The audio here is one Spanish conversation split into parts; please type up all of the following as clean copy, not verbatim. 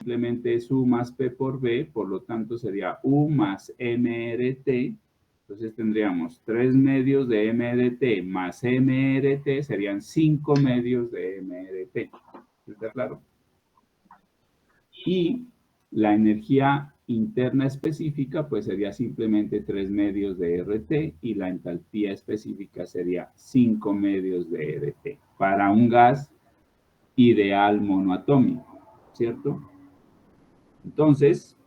simplemente es U más P por B, por lo tanto sería U más MRT. Entonces tendríamos 3 medios de MRT más MRT, serían 5 medios de MRT. ¿Está claro? Y la energía interna específica, pues sería simplemente 3 medios de RT y la entalpía específica sería 5 medios de RT para un gas ideal monoatómico, ¿cierto? Entonces,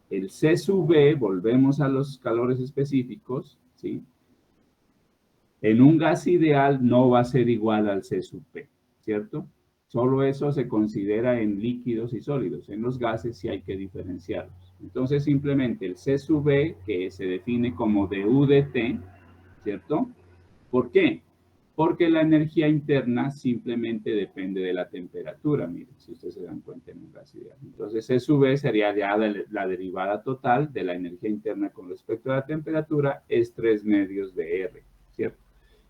el C sub B, volvemos a los calores específicos, ¿sí? En un gas ideal no va a ser igual al C sub P, ¿cierto? Solo eso se considera en líquidos y sólidos. En los gases sí hay que diferenciarlos. Entonces, simplemente el C sub B, que se define como du de T, ¿cierto? ¿Por qué? Porque la energía interna simplemente depende de la temperatura, miren, si ustedes se dan cuenta en un gas ideal. Entonces, C sub B sería ya la derivada total de la energía interna con respecto a la temperatura, es 3 medios de R, ¿cierto?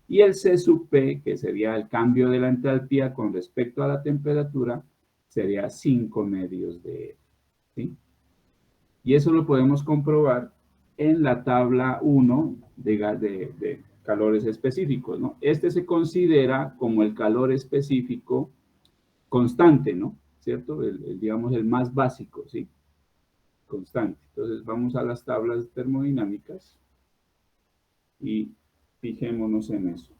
Y el C sub P, que sería el cambio de la entalpía con respecto a la temperatura, sería 5 medios de R, ¿sí? Y eso lo podemos comprobar en la tabla 1 de calores específicos, ¿no? Este se considera como el calor específico constante, ¿no? ¿Cierto? Digamos, el más básico, ¿sí? Constante. Entonces, vamos a las tablas termodinámicas y fijémonos en eso.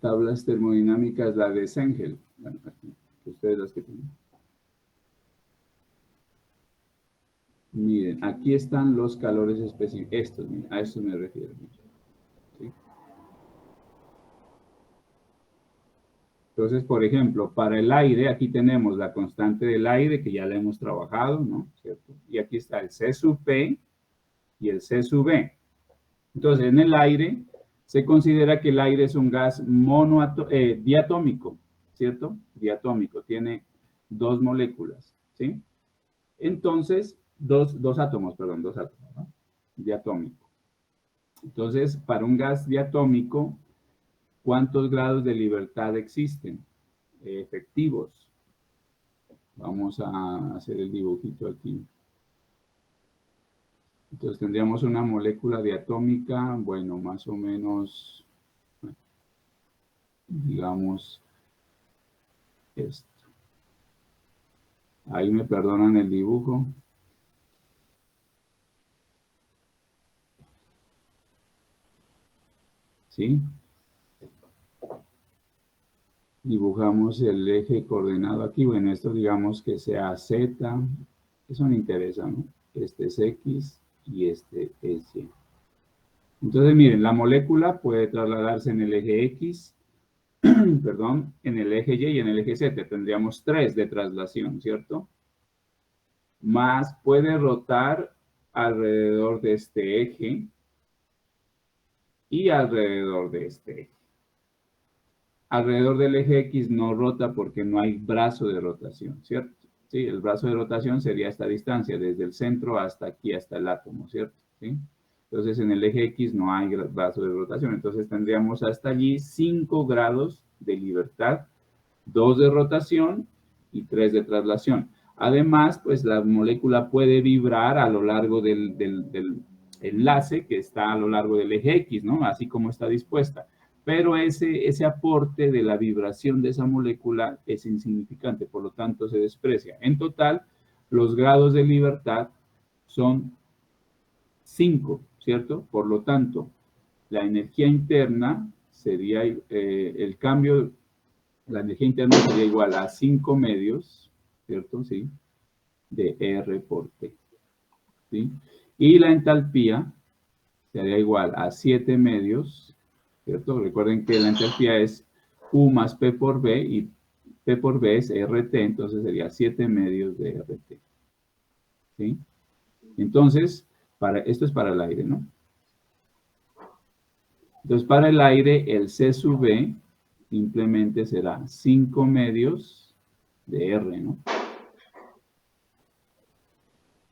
Tablas termodinámicas, la de Sengel. Bueno, aquí, ustedes las que tienen. Miren, aquí están los calores específicos. Estos, miren, a eso me refiero. ¿Sí? Entonces, por ejemplo, para el aire, aquí tenemos la constante del aire, que ya la hemos trabajado, ¿no? ¿Cierto? Y aquí está el C sub P y el C sub B. Entonces, en el aire, se considera que el aire es un gas diatómico, ¿cierto? Diatómico, tiene 2 moléculas, ¿sí? Entonces, dos átomos, ¿no? Diatómico. Entonces, para un gas diatómico, ¿cuántos grados de libertad existen? Efectivos. Vamos a hacer el dibujito aquí. Entonces tendríamos una molécula diatómica, bueno, más o menos, digamos, esto. Ahí me perdonan el dibujo. ¿Sí? Dibujamos el eje coordenado aquí. Bueno, esto digamos que sea Z. Eso me interesa, ¿no? Este es X y este es Y. Entonces, miren, la molécula puede trasladarse en el eje X, perdón, en el eje Y y en el eje Z. Tendríamos 3 de traslación, ¿cierto? Más puede rotar alrededor de este eje y alrededor de este eje. Alrededor del eje X no rota porque no hay brazo de rotación, ¿cierto? Sí, el brazo de rotación sería esta distancia, desde el centro hasta aquí, hasta el átomo, ¿cierto? ¿Sí? Entonces, en el eje X no hay brazo de rotación, entonces tendríamos hasta allí 5 grados de libertad, 2 de rotación y 3 de traslación. Además, pues la molécula puede vibrar a lo largo del enlace que está a lo largo del eje X, ¿no? Así como está dispuesta. Pero ese aporte de la vibración de esa molécula es insignificante, por lo tanto se desprecia. En total, los grados de libertad son 5, ¿cierto? Por lo tanto, la energía interna sería el cambio, la energía interna sería igual a 5 medios, ¿cierto? Sí, de R por T, ¿sí? Y la entalpía sería igual a 7 medios, ¿cierto? Recuerden que la entalpía es U más P por B y P por B es RT, entonces sería 7 medios de RT, ¿sí? Entonces, esto es para el aire, ¿no? Entonces, para el aire, el C sub B simplemente será 5 medios de R, ¿no?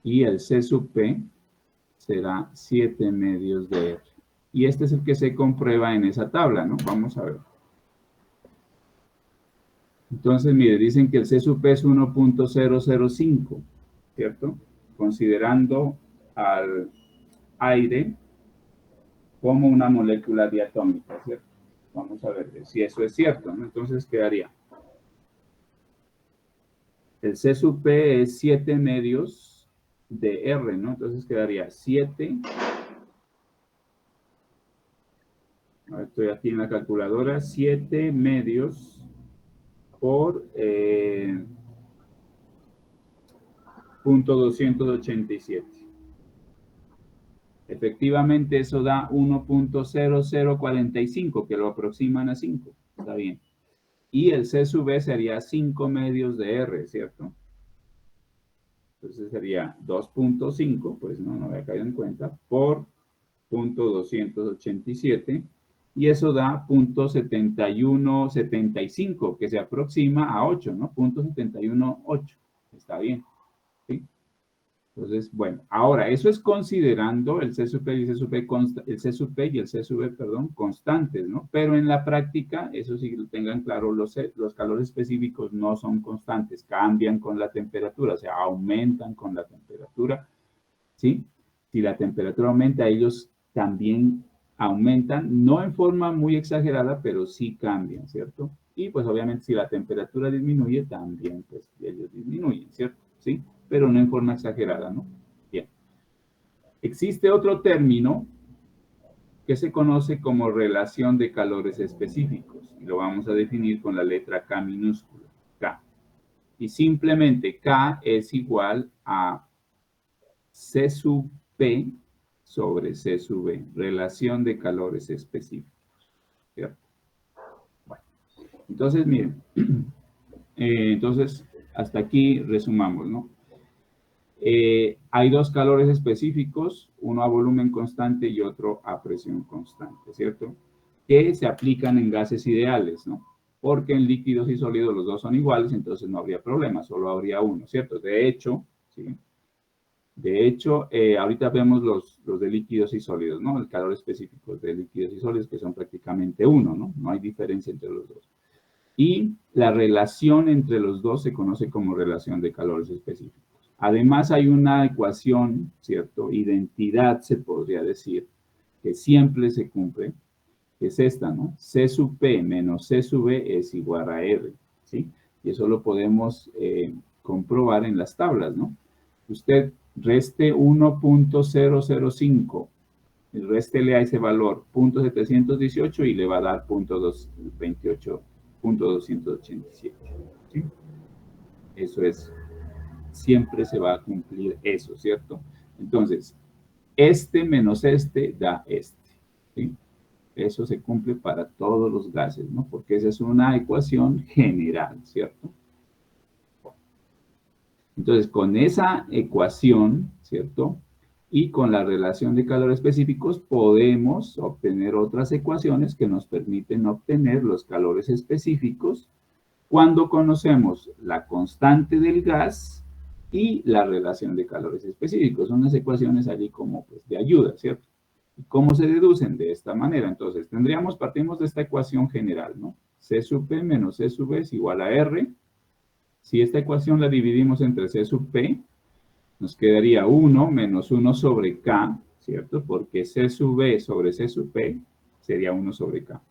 y el C sub P será 7 medios de R. Y este es el que se comprueba en esa tabla, ¿no? Vamos a ver. Entonces, mire, dicen que el C sub P es 1.005, ¿cierto? Considerando al aire como una molécula diatómica, ¿cierto? Vamos a ver si eso es cierto, ¿no? Entonces quedaría. El C sub P es 7 medios de R, ¿no? Entonces quedaría 7. Estoy aquí en la calculadora. 7 medios por 0.287. Efectivamente, eso da 1.0045, que lo aproximan a 5. Está bien. Y el C sub B sería 5 medios de R, ¿cierto? Entonces sería 2.5, pues no había caído en cuenta, por 0.287. Y eso da 0.7175, que se aproxima a 8, ¿no? 0.718. Está bien. ¿Sí? Entonces, bueno, ahora, eso es considerando el C sub P y el C sub P, el C sub P y el C sub B, perdón, constantes, ¿no? Pero en la práctica, eso sí lo tengan claro, los calores específicos no son constantes, cambian con la temperatura, o sea, aumentan con la temperatura, ¿sí? Si la temperatura aumenta, ellos también aumentan, no en forma muy exagerada, pero sí cambian, ¿cierto? Y pues obviamente si la temperatura disminuye, también pues ellos disminuyen, ¿cierto? ¿Sí? Pero no en forma exagerada, ¿no? Bien. Existe otro término que se conoce como relación de calores específicos, y lo vamos a definir con la letra K minúscula, K. Y simplemente K es igual a C sub P sobre C sub B, relación de calores específicos, ¿cierto? Bueno, entonces, miren, entonces, hasta aquí resumamos, ¿no? Hay dos calores específicos, uno a volumen constante y otro a presión constante, ¿cierto? Que se aplican en gases ideales, ¿no? Porque en líquidos y sólidos los dos son iguales, entonces no habría problema, solo habría uno, ¿cierto? De hecho, ¿sí? De hecho, ahorita vemos los de líquidos y sólidos, ¿no? El calor específico de líquidos y sólidos, que son prácticamente uno, ¿no? No hay diferencia entre los dos. Y la relación entre los dos se conoce como relación de calores específicos. Además, hay una ecuación, ¿cierto? Identidad, se podría decir, que siempre se cumple, que es esta, ¿no? C sub P menos C sub B es igual a R, ¿sí? Y eso lo podemos comprobar en las tablas, ¿no? Usted reste 1.005, el réstele a ese valor 0.718 y le va a dar 0.228, 0.287, ¿sí? Eso es, siempre se va a cumplir eso, ¿cierto? Entonces, este menos este da este, ¿sí? Eso se cumple para todos los gases, ¿no? Porque esa es una ecuación general, ¿cierto? Entonces, con esa ecuación, ¿cierto? Y con la relación de calor específicos, podemos obtener otras ecuaciones que nos permiten obtener los calores específicos cuando conocemos la constante del gas y la relación de calores específicos. Son unas ecuaciones allí como pues, de ayuda, ¿cierto? ¿Y cómo se deducen? De esta manera. Entonces, partimos de esta ecuación general, ¿no? C sub P menos C sub B es igual a R. Si esta ecuación la dividimos entre C sub P, nos quedaría 1 menos 1 sobre K, ¿cierto? Porque C sub B sobre C sub P sería 1 sobre K.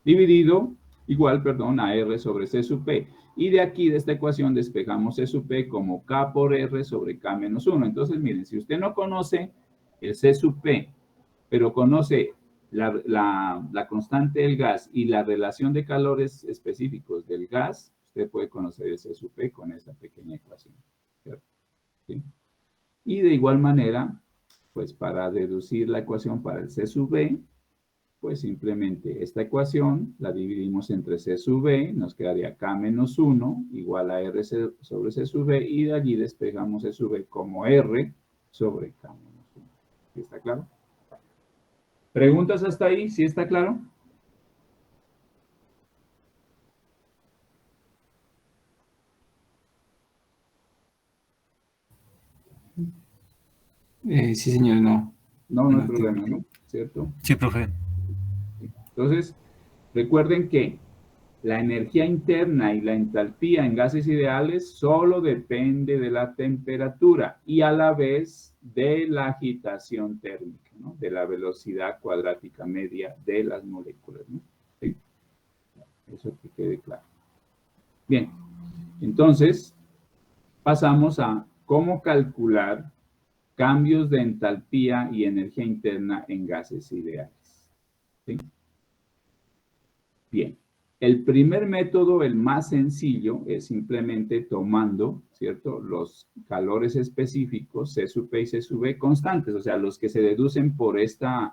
Dividido, igual, perdón, a R sobre C sub P. Y de aquí, de esta ecuación, despejamos C sub P como K por R sobre K menos 1. Entonces, miren, si usted no conoce el C sub P, pero conoce la constante del gas y la relación de calores específicos del gas, usted puede conocer el C sub P con esa pequeña ecuación, ¿cierto? ¿Sí? Y de igual manera, pues para deducir la ecuación para el C sub B, pues simplemente esta ecuación la dividimos entre C sub B, nos quedaría K menos 1 igual a R sobre C sub B, y de allí despejamos C sub B como R sobre K menos 1. ¿Sí está claro? ¿Preguntas hasta ahí? ¿Sí está claro? Sí, señor, no. No, no hay No tengo. problema, ¿no? ¿Cierto? Sí, profe. Entonces, recuerden que la energía interna y la entalpía en gases ideales solo depende de la temperatura y a la vez de la agitación térmica, ¿no? De la velocidad cuadrática media de las moléculas, ¿no? ¿Sí? Eso que quede claro. Bien, entonces pasamos a cómo calcular cambios de entalpía y energía interna en gases ideales. ¿Sí? Bien, el primer método, el más sencillo, es simplemente tomando, ¿cierto?, los calores específicos, C sub P y C sub V constantes, o sea, los que se deducen por estas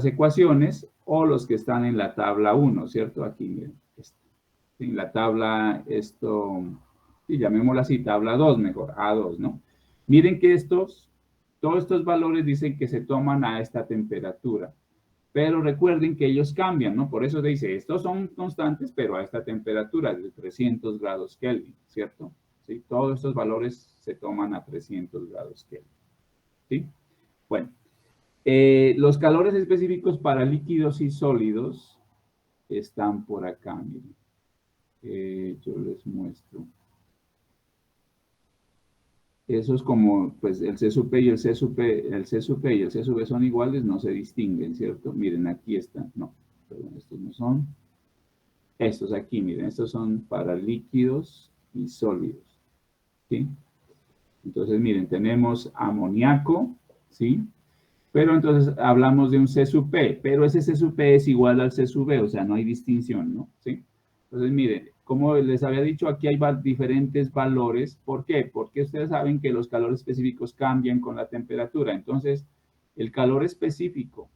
ecuaciones o los que están en la tabla 1, ¿cierto? Aquí, miren, en la tabla, y llamémosla así, tabla 2 mejor, A2, ¿no? Miren que todos estos valores dicen que se toman a esta temperatura. Pero recuerden que ellos cambian, ¿no? Por eso se dice, estos son constantes, pero a esta temperatura de 300 grados Kelvin, ¿cierto? ¿Sí? Todos estos valores se toman a 300 grados Kelvin, ¿sí? Bueno, los calores específicos para líquidos y sólidos están por acá, miren. Yo les muestro. Eso es como, pues, el C sub P y el C sub P, el C sub P y el C sub V son iguales, no se distinguen, ¿cierto? Miren, aquí están. No, perdón, estos no son. Estos aquí, miren, estos son para líquidos y sólidos, ¿sí? Entonces, miren, tenemos amoníaco, ¿sí? Pero entonces hablamos de un C sub P, pero ese C sub P es igual al C sub V, o sea, no hay distinción, ¿no? ¿Sí? Entonces, miren, como les había dicho, aquí hay diferentes valores. ¿Por qué? Porque ustedes saben que los calores específicos cambian con la temperatura. Entonces, el calor específico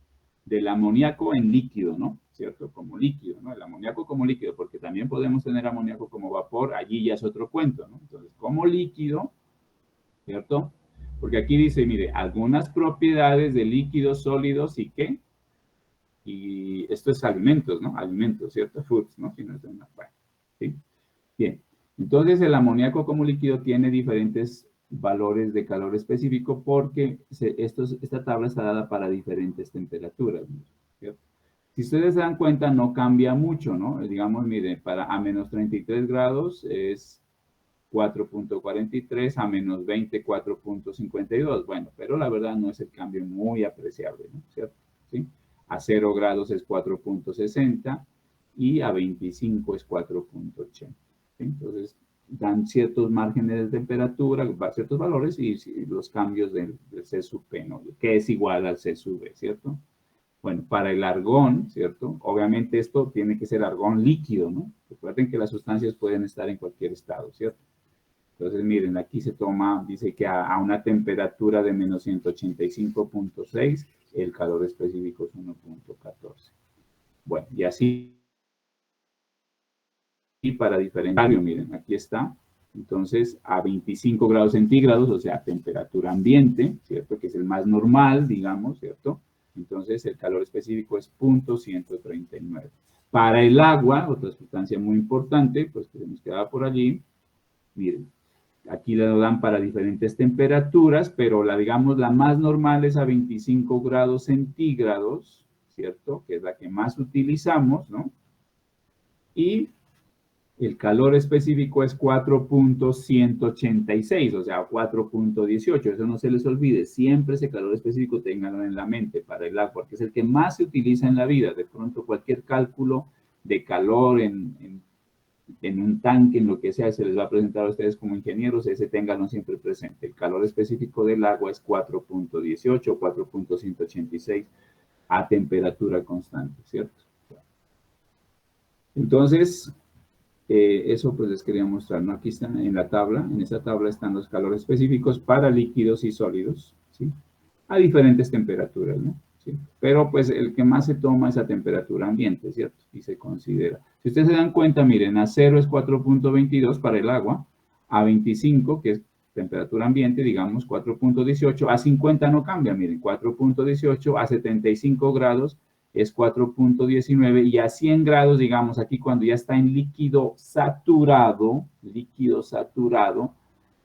del amoníaco en líquido, ¿no? ¿Cierto? Como líquido, ¿no? El amoníaco como líquido, porque también podemos tener amoníaco como vapor, allí ya es otro cuento, ¿no? Entonces, como líquido, ¿cierto? Porque aquí dice, mire, algunas propiedades de líquidos sólidos y qué. Y esto es alimentos, ¿no? Alimentos, ¿cierto? Foods, ¿no? Si no es una, bueno, ¿sí? Bien. Entonces, el amoníaco como líquido tiene diferentes valores de calor específico porque esta tabla está dada para diferentes temperaturas, ¿cierto? Si ustedes se dan cuenta, no cambia mucho, ¿no? Digamos, mire, para a menos 33 grados es 4.43, a menos 20, 4.52. Bueno, pero la verdad no es el cambio muy apreciable, ¿no? ¿Cierto? ¿Sí? A 0 grados es 4.60 y a 25 es 4.80. ¿Sí? Entonces, dan ciertos márgenes de temperatura, ciertos valores y los cambios del C sub P, ¿no? Que es igual al C sub V, ¿cierto? Bueno, para el argón, ¿cierto? Obviamente esto tiene que ser argón líquido, ¿no? Recuerden que las sustancias pueden estar en cualquier estado, ¿cierto? Entonces, miren, aquí se toma, dice que a una temperatura de menos 185.6, el calor específico es 1.14. Bueno, y así para diferentes, miren, aquí está. Entonces, a 25 grados centígrados, o sea, temperatura ambiente, ¿cierto? Que es el más normal, digamos, ¿cierto? Entonces, el calor específico es 0.139. Para el agua, otra sustancia muy importante, pues que se nos queda por allí, miren, aquí lo dan para diferentes temperaturas, pero digamos, la más normal es a 25 grados centígrados, ¿cierto? Que es la que más utilizamos, ¿no? Y el calor específico es 4.186, o sea, 4.18. Eso no se les olvide. Siempre ese calor específico ténganlo en la mente para el agua, porque es el que más se utiliza en la vida. De pronto, cualquier cálculo de calor en un tanque, en lo que sea, se les va a presentar a ustedes como ingenieros, ese ténganlo siempre presente. El calor específico del agua es 4.18, 4.186 a temperatura constante, ¿cierto? Entonces, eso pues les quería mostrar, ¿no? Aquí están en la tabla, en esta tabla están los calores específicos para líquidos y sólidos, ¿sí? A diferentes temperaturas, ¿no? ¿Sí? Pero pues el que más se toma es a temperatura ambiente, ¿cierto? Y se considera. Si ustedes se dan cuenta, miren, a 0 es 4.22 para el agua, a 25, que es temperatura ambiente, digamos 4.18, a 50 no cambia, miren, 4.18, a 75 grados es 4.19 y a 100 grados, digamos, aquí cuando ya está en líquido saturado,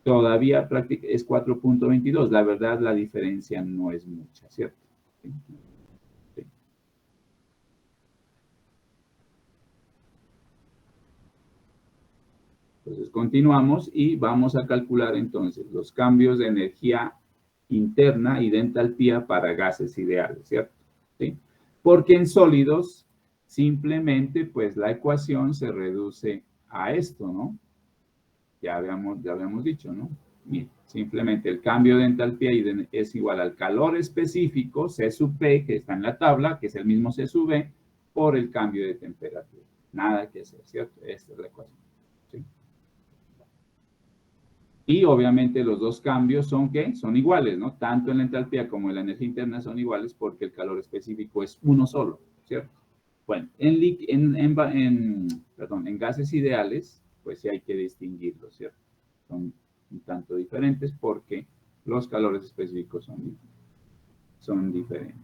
todavía es 4.22. La verdad, la diferencia no es mucha, ¿cierto? Sí. Sí. Entonces, continuamos y vamos a calcular entonces los cambios de energía interna y de entalpía para gases ideales, ¿cierto? ¿Sí? Porque en sólidos, simplemente, pues la ecuación se reduce a esto, ¿no? Ya habíamos dicho, ¿no? Bien, simplemente el cambio de entalpía es igual al calor específico, C sub P, que está en la tabla, que es el mismo C sub V, por el cambio de temperatura. Nada que hacer, ¿cierto? Esta es la ecuación. ¿Sí? Y obviamente los dos cambios son, ¿qué? Son iguales, ¿no? Tanto en la entalpía como en la energía interna son iguales porque el calor específico es uno solo, ¿cierto? Bueno, en gases ideales, pues sí hay que distinguirlos, ¿cierto? Son un tanto diferentes porque los calores específicos son diferentes.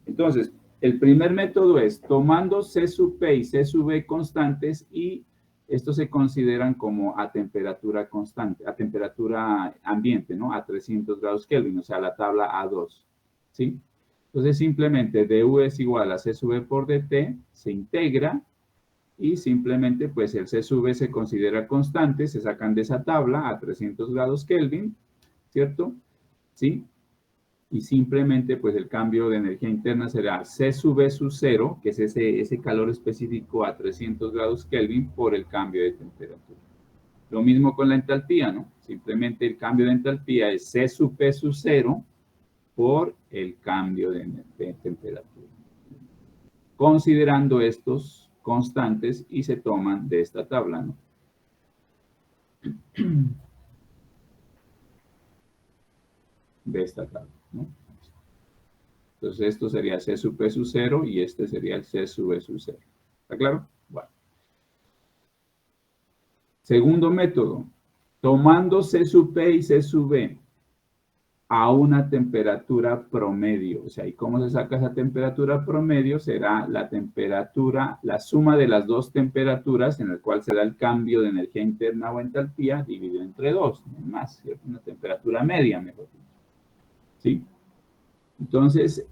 Entonces, el primer método es tomando C sub P y C sub V constantes y estos se consideran como a temperatura constante, a temperatura ambiente, ¿no? A 300 grados Kelvin, o sea, la tabla A2, ¿sí? Entonces, simplemente du es igual a C sub V por dt, se integra y simplemente, pues, el C sub V se considera constante, se sacan de esa tabla a 300 grados Kelvin, ¿cierto? ¿Sí? Y simplemente pues el cambio de energía interna será C sub V sub 0, que es ese calor específico a 300 grados Kelvin por el cambio de temperatura. Lo mismo con la entalpía, ¿no? Simplemente el cambio de entalpía es C sub P sub 0 por el cambio de temperatura. Considerando estos constantes y se toman de esta tabla, ¿no? De esta tabla, ¿no? Entonces esto sería C sub P sub 0 y este sería el C sub V sub 0. ¿Está claro? Bueno. Segundo método, tomando C sub P y C sub V a una temperatura promedio. O sea, ¿y cómo se saca esa temperatura promedio? Será la temperatura, la suma de las dos temperaturas en el cual se da el cambio de energía interna o entalpía dividido entre dos, no más, ¿cierto? Una temperatura media, mejor dicho. ¿Sí? Entonces,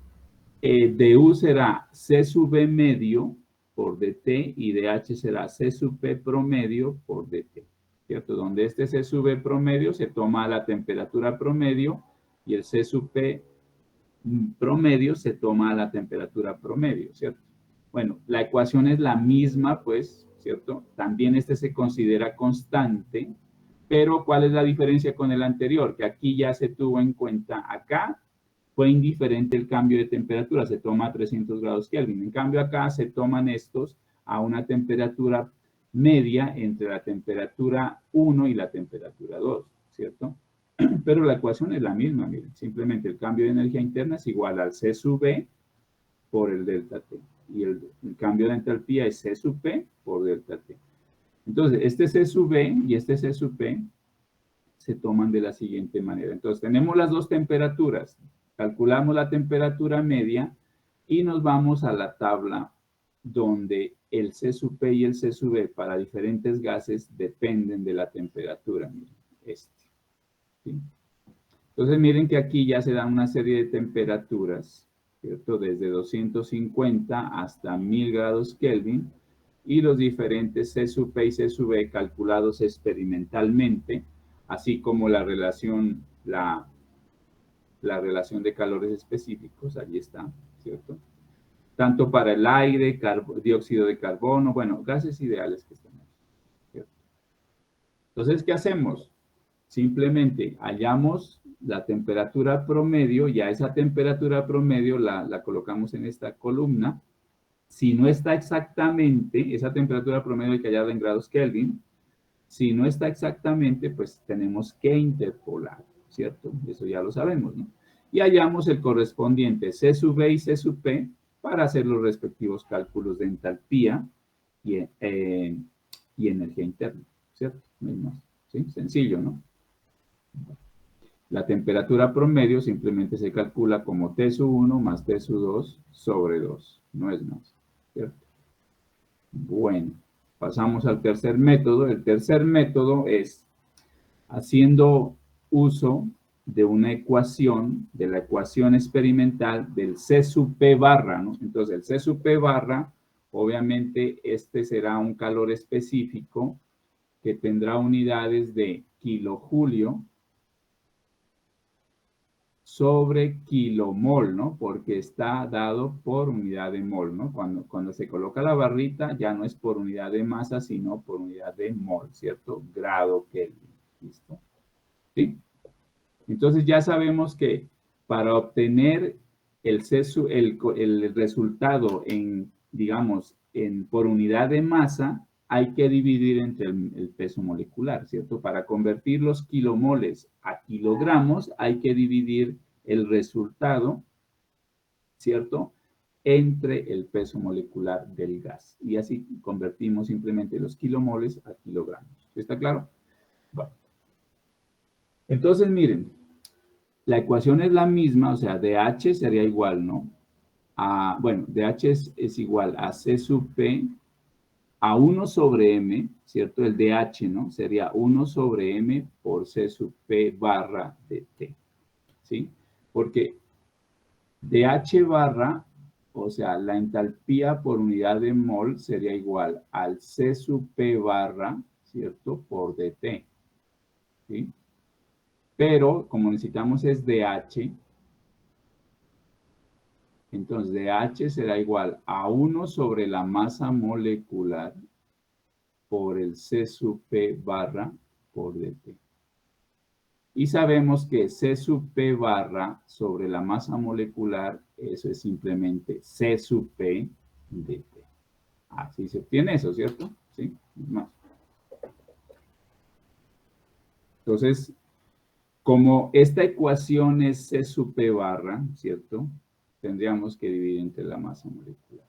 du será C sub V medio por dt y dH será C sub P promedio por dt, ¿cierto? Donde este C sub V promedio se toma la temperatura promedio y el C sub P promedio se toma la temperatura promedio, ¿cierto? Bueno, la ecuación es la misma, pues, ¿cierto? También este se considera constante, pero ¿cuál es la diferencia con el anterior? Que aquí ya se tuvo en cuenta acá fue indiferente el cambio de temperatura, se toma a 300 grados Kelvin. En cambio acá se toman estos a una temperatura media entre la temperatura 1 y la temperatura 2, ¿cierto? Pero la ecuación es la misma, miren, simplemente el cambio de energía interna es igual al C sub V por el delta T. Y el cambio de entalpía es C sub P por delta T. Entonces, este C sub V y este C sub P se toman de la siguiente manera. Entonces, tenemos las dos temperaturas, calculamos la temperatura media y nos vamos a la tabla donde el C sub P y el C sub V para diferentes gases dependen de la temperatura. Miren, ¿sí? Entonces, miren que aquí ya se dan una serie de temperaturas, ¿cierto? Desde 250 hasta 1000 grados Kelvin y los diferentes C sub P y C sub V calculados experimentalmente, así como la relación de calores específicos, allí está, ¿cierto? Tanto para el aire, dióxido de carbono, bueno, gases ideales que están aquí, ¿cierto? Entonces, ¿qué hacemos? Simplemente hallamos la temperatura promedio y a esa temperatura promedio la colocamos en esta columna. Si no está exactamente, esa temperatura promedio hay que hallarla en grados Kelvin. Si no está exactamente, pues tenemos que interpolar, ¿cierto? Eso ya lo sabemos, ¿no? Y hallamos el correspondiente C sub V y C sub P para hacer los respectivos cálculos de entalpía y energía interna, ¿cierto? No hay más, ¿sí? Sencillo, ¿no? La temperatura promedio simplemente se calcula como T sub 1 más T sub 2 sobre 2, no es más, ¿cierto? Bueno, pasamos al tercer método. El tercer método es haciendo uso de una ecuación, de la ecuación experimental del C sub P barra, ¿no? Entonces, el C sub P barra, obviamente, este será un calor específico que tendrá unidades de kilojulio sobre kilomol, ¿no? Porque está dado por unidad de mol, ¿no? Cuando se coloca la barrita ya no es por unidad de masa, sino por unidad de mol, ¿cierto? Grado Kelvin, ¿listo? ¿Sí? Entonces ya sabemos que para obtener el resultado en, digamos, por unidad de masa, hay que dividir entre el peso molecular, ¿cierto? Para convertir los kilomoles a kilogramos, hay que dividir el resultado, ¿cierto? Entre el peso molecular del gas. Y así convertimos simplemente los kilomoles a kilogramos. ¿Está claro? Bueno. Entonces, miren, la ecuación es la misma, o sea, dH sería igual, ¿no? Bueno, dH es igual a C sub P a 1 sobre M, ¿cierto? El dH, ¿no? Sería 1 sobre M por C sub P barra de T, ¿sí? Porque dH barra, o sea, la entalpía por unidad de mol sería igual al C sub P barra, ¿cierto? Por dt, ¿sí? Pero como necesitamos es dH, entonces dH será igual a 1 sobre la masa molecular por el C sub P barra por dt. Y sabemos que C sub P barra sobre la masa molecular, eso es simplemente C sub P dt. Así se obtiene eso, ¿cierto? Sí, más. Entonces, como esta ecuación es C sub P barra, ¿cierto? Tendríamos que dividir entre la masa molecular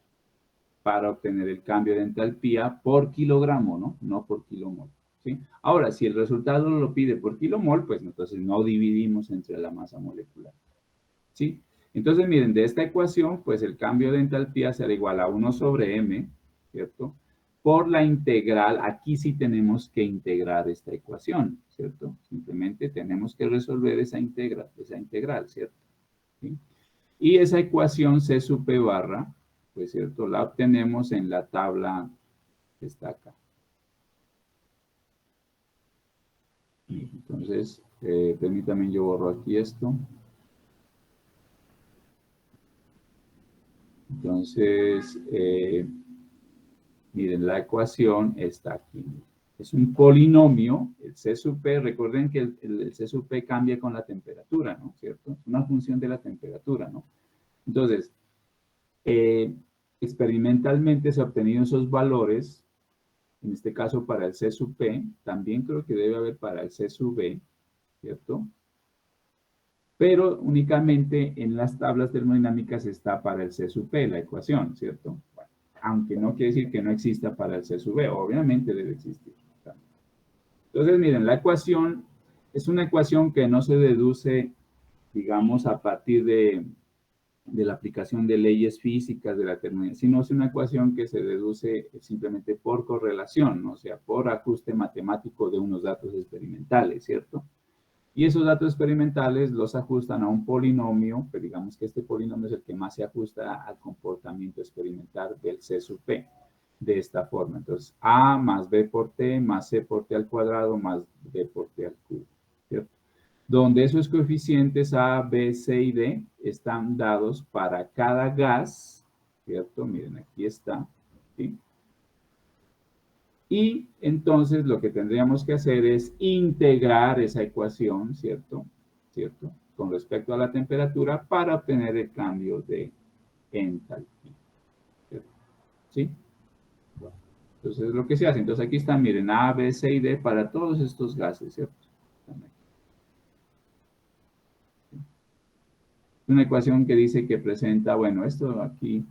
para obtener el cambio de entalpía por kilogramo, ¿no? No por kilomol, ¿sí? Ahora, si el resultado lo pide por kilomol, pues entonces no dividimos entre la masa molecular, ¿sí? Entonces, miren, de esta ecuación, pues el cambio de entalpía será igual a 1 sobre m, ¿cierto? Por la integral, aquí sí tenemos que integrar esta ecuación, ¿cierto? Simplemente tenemos que resolver esa integral, ¿cierto? ¿Sí? Y esa ecuación C sub P barra, pues cierto, la obtenemos en la tabla que está acá. Entonces, permítanme, yo borro aquí esto. Entonces, miren, la ecuación está aquí. Es un polinomio, el C sub P, recuerden que el C sub P cambia con la temperatura, ¿no? ¿Cierto? Es una función de la temperatura, ¿no? Entonces, experimentalmente se han obtenido esos valores, en este caso para el C sub P, también creo que debe haber para el C sub B, ¿cierto? Pero únicamente en las tablas termodinámicas está para el C sub P la ecuación, ¿cierto? Bueno, aunque no quiere decir que no exista para el C sub B, obviamente debe existir. Entonces, miren, la ecuación es una ecuación que no se deduce, digamos, a partir de la aplicación de leyes físicas de la termodinámica, sino es una ecuación que se deduce simplemente por correlación, ¿no? O sea, por ajuste matemático de unos datos experimentales, ¿cierto? Y esos datos experimentales los ajustan a un polinomio, pero digamos que este polinomio es el que más se ajusta al comportamiento experimental del C sub P, de esta forma. Entonces, A más B por T más C por T al cuadrado más B por T al cubo, ¿cierto? Donde esos coeficientes A, B, C y D están dados para cada gas, ¿cierto? Miren, aquí está, ¿sí? Y entonces lo que tendríamos que hacer es integrar esa ecuación, ¿cierto? ¿Cierto? Con respecto a la temperatura para obtener el cambio de entalpía, ¿cierto? ¿Sí? Bueno, entonces es lo que se hace. Entonces aquí están, miren, A, B, C y D para todos estos gases, ¿cierto? Una ecuación que dice que presenta, bueno, esto aquí,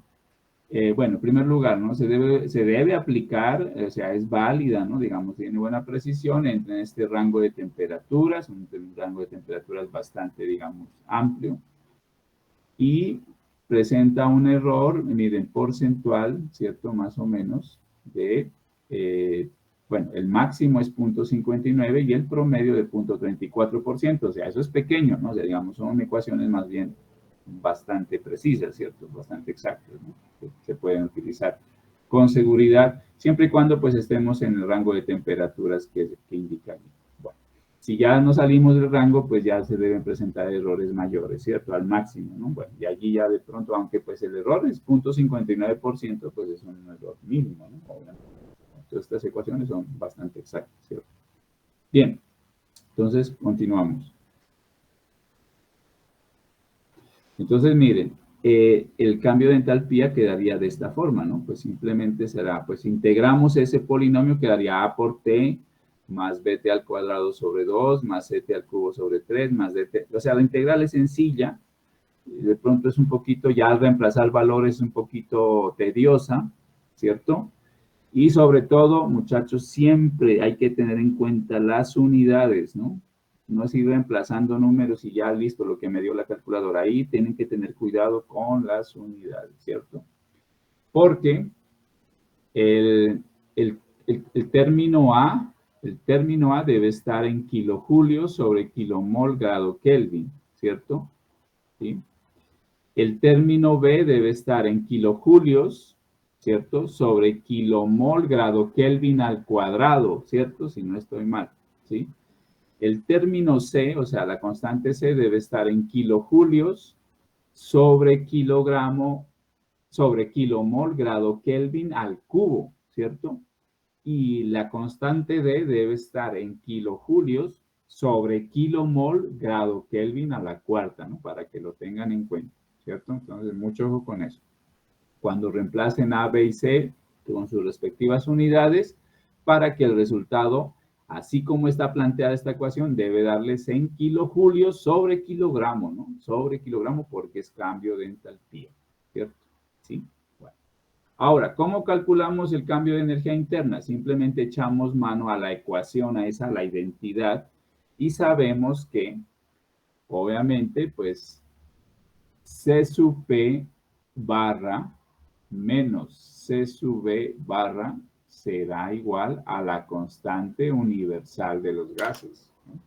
bueno, en primer lugar, ¿no? Se debe aplicar, o sea, es válida, ¿no? Digamos, tiene buena precisión en este rango de temperaturas, un rango de temperaturas bastante, digamos, amplio. Y presenta un error, miren, porcentual, ¿cierto? Más o menos, de Bueno, el máximo es 0,59 y el promedio de 0,34%. O sea, eso es pequeño, ¿no? O sea, digamos, son ecuaciones más bien bastante precisas, ¿cierto? Bastante exactas, ¿no? Que se pueden utilizar con seguridad, siempre y cuando pues estemos en el rango de temperaturas que indica aquí. Bueno, si ya no salimos del rango, pues ya se deben presentar errores mayores, ¿cierto? Al máximo, ¿no? Bueno, y allí ya de pronto, aunque pues el error es 0,59%, pues es un error mínimo, ¿no? Obviamente. Entonces, estas ecuaciones son bastante exactas, ¿cierto? Bien, entonces continuamos. Entonces, miren, el cambio de entalpía quedaría de esta forma, ¿no? Pues simplemente será, pues integramos ese polinomio, quedaría A por T más BT al cuadrado sobre 2, más CT al cubo sobre 3, más DT. O sea, la integral es sencilla, de pronto es un poquito, ya al reemplazar valores es un poquito tediosa, ¿cierto? Y sobre todo, muchachos, siempre hay que tener en cuenta las unidades, ¿no? No es ir reemplazando números y ya listo lo que me dio la calculadora. Ahí tienen que tener cuidado con las unidades, ¿cierto? Porque el, el término A debe estar en kilojulios sobre kilomol grado Kelvin, ¿cierto? ¿Sí? El término B debe estar en kilojulios, ¿cierto? Sobre kilomol grado Kelvin al cuadrado, ¿cierto? Si no estoy mal, ¿sí? El término C, o sea, la constante C debe estar en kilojulios sobre kilogramo, sobre kilomol grado Kelvin al cubo, ¿cierto? Y la constante D debe estar en kilojulios sobre kilomol grado Kelvin a la cuarta, ¿no? Para que lo tengan en cuenta, ¿cierto? Entonces, mucho ojo con eso. Cuando reemplacen A, B y C con sus respectivas unidades, para que el resultado, así como está planteada esta ecuación, debe darles en kilojulios sobre kilogramo, ¿no? Sobre kilogramo porque es cambio de entalpía, ¿cierto? ¿Sí? Bueno. Ahora, ¿cómo calculamos el cambio de energía interna? Simplemente echamos mano a la ecuación, a esa, a la identidad, y sabemos que, obviamente, pues, C sub P barra menos C sub V barra será igual a la constante universal de los gases, ¿no?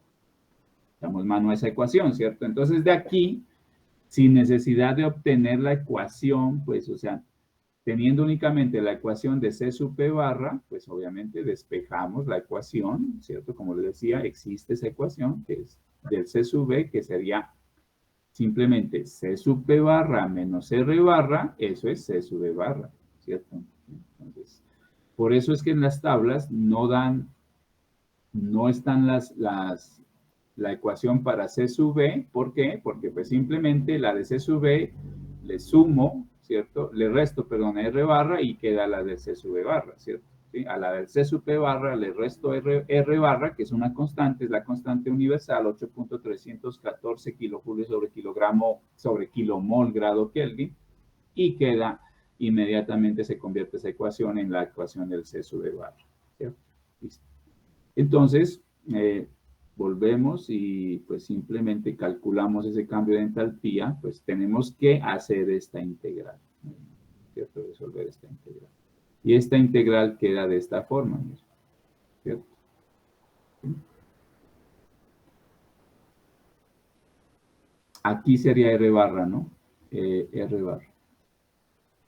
Damos mano a esa ecuación, ¿cierto? Entonces, de aquí, sin necesidad de obtener la ecuación, pues, o sea, teniendo únicamente la ecuación de C sub P barra, pues obviamente despejamos la ecuación, ¿cierto? Como les decía, existe esa ecuación que es del C sub V, que sería simplemente C sub P barra menos R barra, eso es C sub V barra, ¿cierto? Entonces, por eso es que en las tablas no están la ecuación para C sub V. ¿Por qué? Porque pues simplemente la de C sub V le sumo, ¿cierto? Le resto, perdón, R barra y queda la de C sub V barra, ¿cierto? ¿Sí? A la del C sub P barra le resto R barra, que es una constante, es la constante universal, 8.314 kilojulios sobre kilogramo sobre kilomol grado Kelvin, y queda inmediatamente se convierte esa ecuación en la ecuación del C sub V barra, ¿cierto? Listo. Entonces, volvemos y pues simplemente calculamos ese cambio de entalpía, pues tenemos que hacer esta integral, ¿cierto? Resolver esta integral. Y esta integral queda de esta forma, ¿cierto? Aquí sería R barra, ¿no? R barra.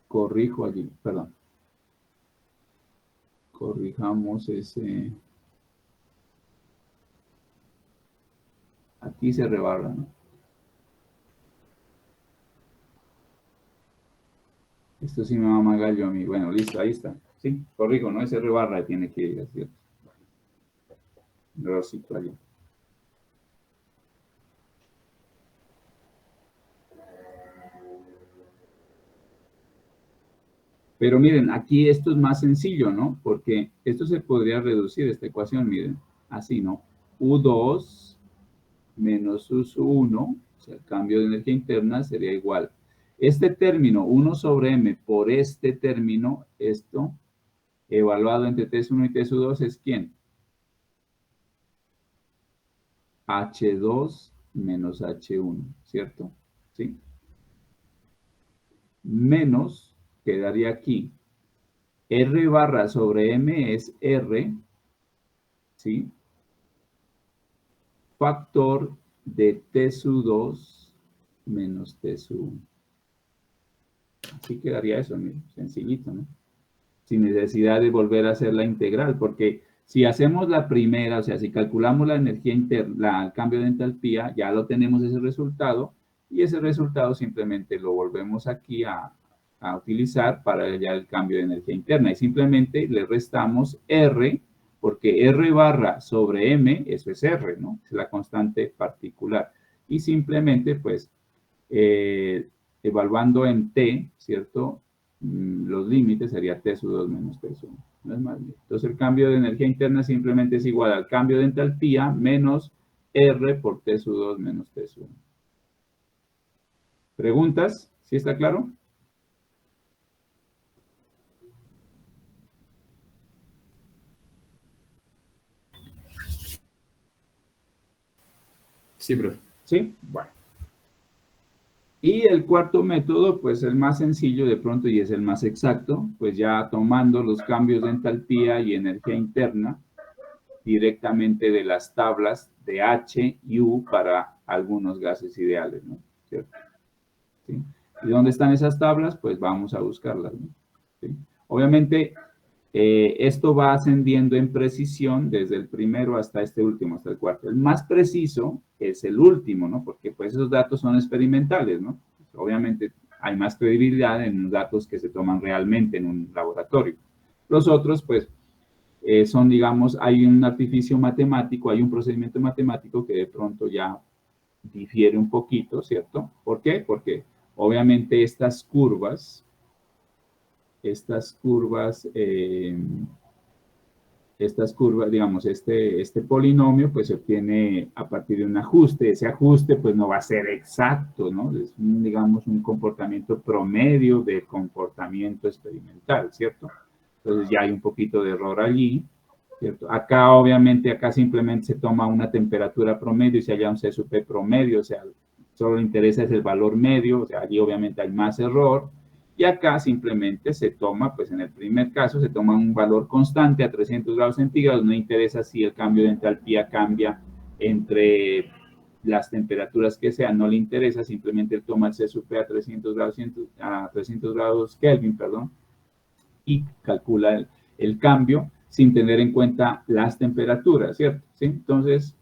Corrijo allí, perdón. Corrijamos ese. Aquí se rebarra, ¿no? Esto sí me va a magallo a mí. Bueno, listo, ahí está. Sí, corrijo, ¿no? Ese R barra tiene que ir, ¿cierto? Rosito allí. Pero miren, aquí esto es más sencillo, ¿no? Porque esto se podría reducir, esta ecuación, miren, así, ¿no? U2 menos U1, o sea, el cambio de energía interna sería igual. Este término, 1 sobre m por este término, esto, evaluado entre T1 y T2, ¿es quién? H2 menos H1, ¿cierto? ¿Sí? Menos, quedaría aquí, R barra sobre M es R, ¿sí? Factor de T sub 2 menos T sub 1. Así quedaría eso, mira, sencillito, ¿no? Sin necesidad de volver a hacer la integral, porque si hacemos la primera, o sea, si calculamos la energía interna, el cambio de entalpía, ya lo tenemos ese resultado, y ese resultado simplemente lo volvemos aquí a utilizar para hallar el cambio de energía interna, y simplemente le restamos R, porque R barra sobre M, eso es R, ¿no? Es la constante particular, y simplemente, pues, evaluando en T, ¿cierto? Los límites sería T sub 2 menos T sub 1. No es más bien. Entonces el cambio de energía interna simplemente es igual al cambio de entalpía menos R por T sub 2 menos T sub 1. ¿Preguntas? ¿Sí está claro? Sí, profe. ¿Sí? Bueno. Y el cuarto método, pues el más sencillo de pronto y es el más exacto, pues ya tomando los cambios de entalpía y energía interna directamente de las tablas de H y U para algunos gases ideales, ¿no? ¿Cierto? ¿Sí? ¿Y dónde están esas tablas? Pues vamos a buscarlas, ¿no? ¿Sí? Obviamente, esto va ascendiendo en precisión desde el primero hasta este último, hasta el cuarto. El más preciso es el último, ¿no? Porque pues esos datos son experimentales, ¿no? Obviamente hay más credibilidad en los datos que se toman realmente en un laboratorio. Los otros, pues, son, digamos, hay un artificio matemático, hay un procedimiento matemático que de pronto ya difiere un poquito, ¿cierto? ¿Por qué? Porque obviamente estas curvas, digamos, este polinomio, pues se obtiene a partir de un ajuste. Ese ajuste, pues no va a ser exacto, ¿no? Es, digamos, un comportamiento promedio del comportamiento experimental, ¿cierto? Entonces ya hay un poquito de error allí, ¿cierto? Acá, obviamente, acá simplemente se toma una temperatura promedio y se halla un C sub P promedio, o sea, solo le interesa es el valor medio, o sea, allí obviamente hay más error. Y acá simplemente se toma, pues en el primer caso, se toma un valor constante a 300 grados centígrados, no interesa si el cambio de entalpía cambia entre las temperaturas que sean, no le interesa, simplemente él toma el C sub P a 300 grados Kelvin, perdón, y calcula el cambio sin tener en cuenta las temperaturas, ¿cierto? ¿Sí? Entonces,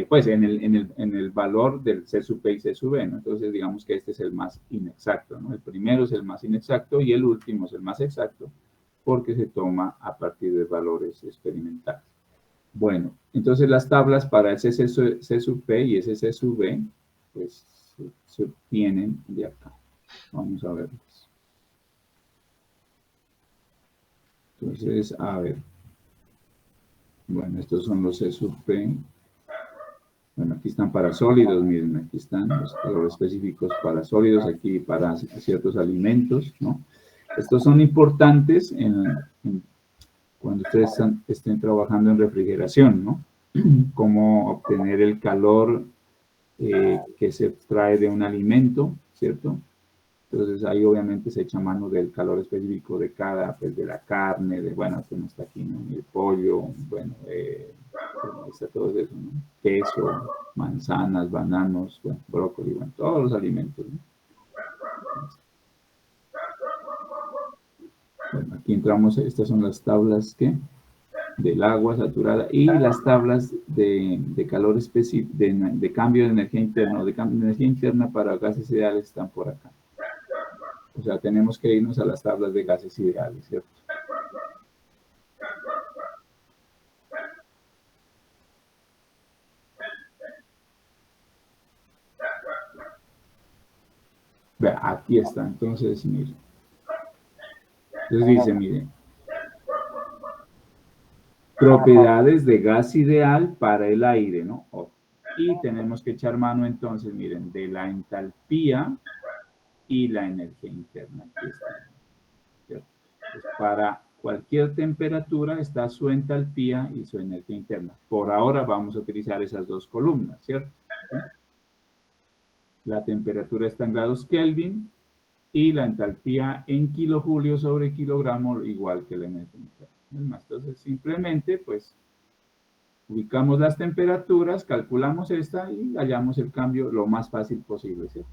pues en el valor del C sub P y C sub V, ¿no? Entonces, digamos que este es el más inexacto, ¿no? El primero es el más inexacto y el último es el más exacto porque se toma a partir de valores experimentales. Bueno, entonces las tablas para ese C sub P y ese C sub V, pues se obtienen de acá. Vamos a verlos. Entonces, a ver. Bueno, estos son los C sub P. Bueno, aquí están para sólidos, miren, aquí están los valores específicos para sólidos, aquí para ciertos alimentos, ¿no? Estos son importantes cuando ustedes estén trabajando en refrigeración, ¿no? Cómo obtener el calor que se extrae de un alimento, ¿cierto? Entonces ahí obviamente se echa mano del calor específico de cada, pues de la carne, de, bueno, que no está aquí, ¿no? El pollo, bueno, está todo eso, ¿no? Queso, manzanas, bananos, bueno, brócoli, bueno, todos los alimentos, ¿no? Bueno, aquí entramos, estas son las tablas que del agua saturada y las tablas de calor específico, de cambio de energía interna, de cambio de energía interna para gases ideales están por acá. O sea, tenemos que irnos a las tablas de gases ideales, ¿cierto? Vea, aquí está, entonces, miren. Entonces dice, miren, propiedades de gas ideal para el aire, ¿no? Y tenemos que echar mano entonces, miren, de la entalpía y la energía interna. Aquí está, ¿cierto? Pues para cualquier temperatura está su entalpía y su energía interna. Por ahora vamos a utilizar esas dos columnas, ¿cierto? ¿Sí? La temperatura está en grados Kelvin y la entalpía en kilojulios sobre kilogramo igual que la energía interna. Entonces simplemente pues ubicamos las temperaturas, calculamos esta y hallamos el cambio lo más fácil posible, ¿cierto?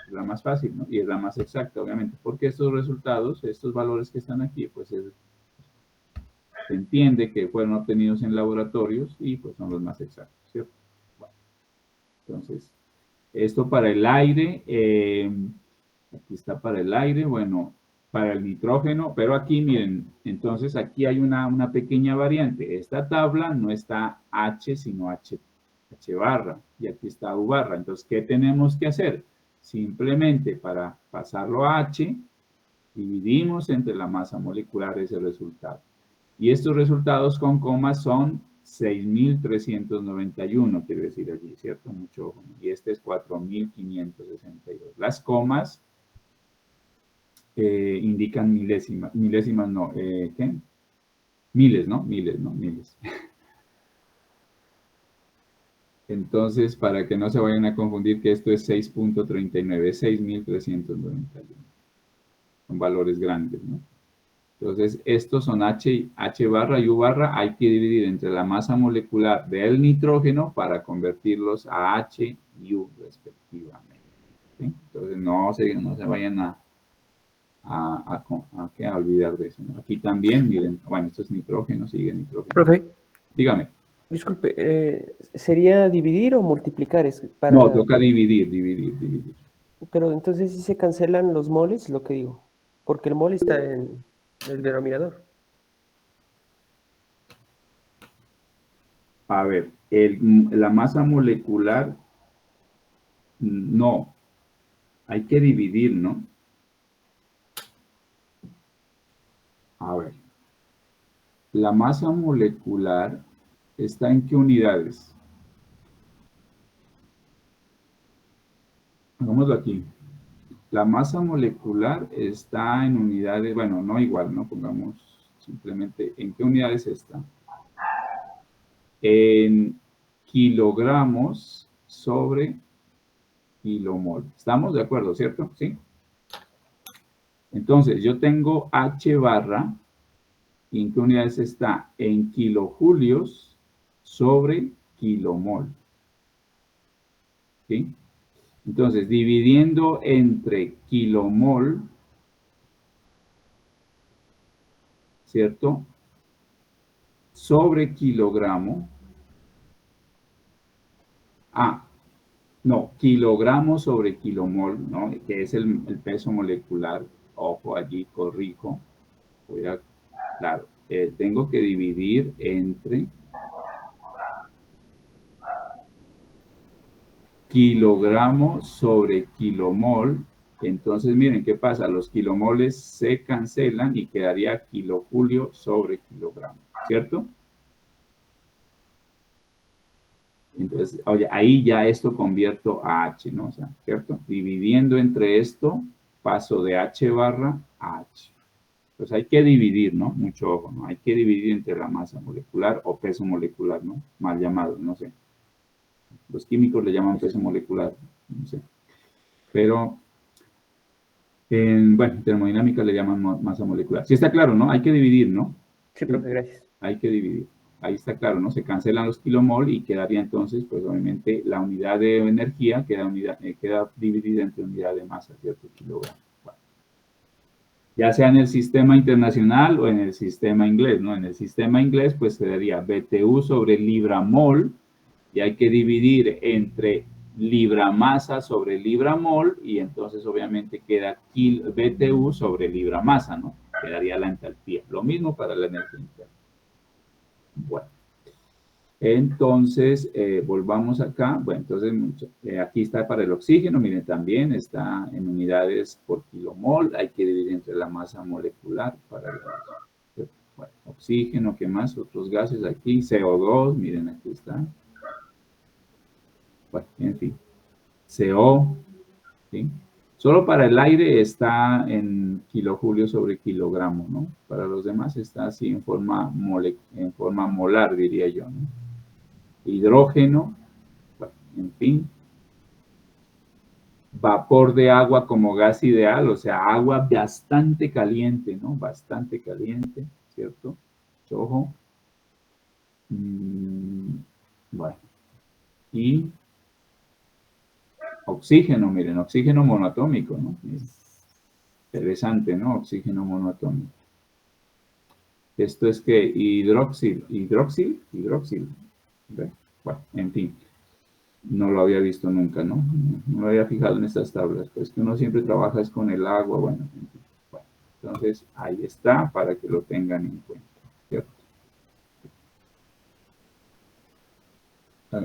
Es la más fácil, ¿no? Y es la más exacta, obviamente, porque estos resultados, estos valores que están aquí, pues se entiende que fueron obtenidos en laboratorios y pues son los más exactos, ¿cierto? Bueno, entonces, esto para el aire, aquí está para el aire, bueno, para el nitrógeno, pero aquí miren, entonces aquí hay una pequeña variante. Esta tabla no está H, sino H barra, y aquí está U barra. Entonces, ¿qué tenemos que hacer? Simplemente para pasarlo a H, dividimos entre la masa molecular ese resultado. Y estos resultados con comas son 6.391, quiere decir allí, ¿cierto? Mucho ojo. Y este es 4.562. Las comas indican milésimas, milésimas no, ¿qué? Miles, ¿no? Miles, ¿no? Miles. Entonces, para que no se vayan a confundir que esto es 6.39, 6.391. Son valores grandes, ¿no? Entonces, estos son H barra y U barra. Hay que dividir entre la masa molecular del nitrógeno para convertirlos a H y U respectivamente. ¿Sí? Entonces, no se vayan a olvidar de eso, ¿no? Aquí también, miren, bueno, esto es nitrógeno, sigue nitrógeno. Profe, Dígame. disculpe, ¿sería dividir o multiplicar? No, toca dividir. Pero entonces sí se cancelan los moles, lo que digo, porque el mol está en el denominador. A ver, la masa molecular, no, hay que dividir, ¿no? A ver, la masa molecular está en qué unidades. Hagámoslo aquí. La masa molecular está en unidades, bueno, no igual, ¿no? Pongamos simplemente, ¿en qué unidades está? En kilogramos sobre kilomol. ¿Estamos de acuerdo, cierto? ¿Sí? Entonces, yo tengo H barra, ¿y en qué unidades está? En kilojulios sobre kilomol. ¿Sí? Entonces, dividiendo entre kilomol, ¿cierto? Sobre kilogramo. No, kilogramo sobre kilomol, ¿no? Que es el peso molecular. Ojo, allí corrijo. Claro, tengo que dividir entre kilogramo sobre kilomol. Entonces, miren qué pasa. Los kilomoles se cancelan y quedaría kilojulio sobre kilogramo, ¿cierto? Entonces, oye, ahí ya esto convierto a H, ¿no? O sea, ¿cierto? Dividiendo entre esto, paso de H barra a H. Pues hay que dividir, ¿no? Mucho ojo, ¿no? Hay que dividir entre la masa molecular o peso molecular, ¿no? Mal llamado, no sé. Los químicos le llaman peso molecular, no sé. Pero, bueno, en termodinámica le llaman masa molecular. Sí está claro, ¿no? Hay que dividir, ¿no? Sí, profe, gracias. Hay que dividir. Ahí está claro, ¿no? Se cancelan los kilomol y quedaría entonces, pues obviamente, la unidad de energía queda dividida entre unidad de masa, ¿cierto? Kilogramo. Bueno. Ya sea en el sistema internacional o en el sistema inglés, ¿no? En el sistema inglés, pues quedaría BTU sobre libra-mol y hay que dividir entre libra-masa sobre libra-mol y entonces obviamente queda BTU sobre libra-masa, ¿no? Quedaría la entalpía. Lo mismo para la energía interna. Bueno, entonces volvamos acá. Bueno, entonces aquí está para el oxígeno, miren, también está en unidades por kilomol. Hay que dividir entre la masa molecular para el oxígeno, ¿qué más? Otros gases aquí, CO2, miren, aquí está. Bueno, en fin, CO, ¿sí? Solo para el aire está en kilojulio sobre kilogramo, ¿no? Para los demás está así en forma molar, diría yo, ¿no? Hidrógeno, bueno, en fin. Vapor de agua como gas ideal, o sea, agua bastante caliente, ¿no? Bastante caliente, ¿cierto? Ojo. Bueno, y oxígeno, miren, oxígeno monoatómico, ¿no? Interesante, ¿no? Oxígeno monoatómico. Esto es que hidróxil. ¿Ve? Bueno, en fin, no lo había visto nunca, ¿no? No lo había fijado en estas tablas, pues que uno siempre trabaja es con el agua, bueno, en fin. Bueno, entonces ahí está para que lo tengan en cuenta, ¿cierto?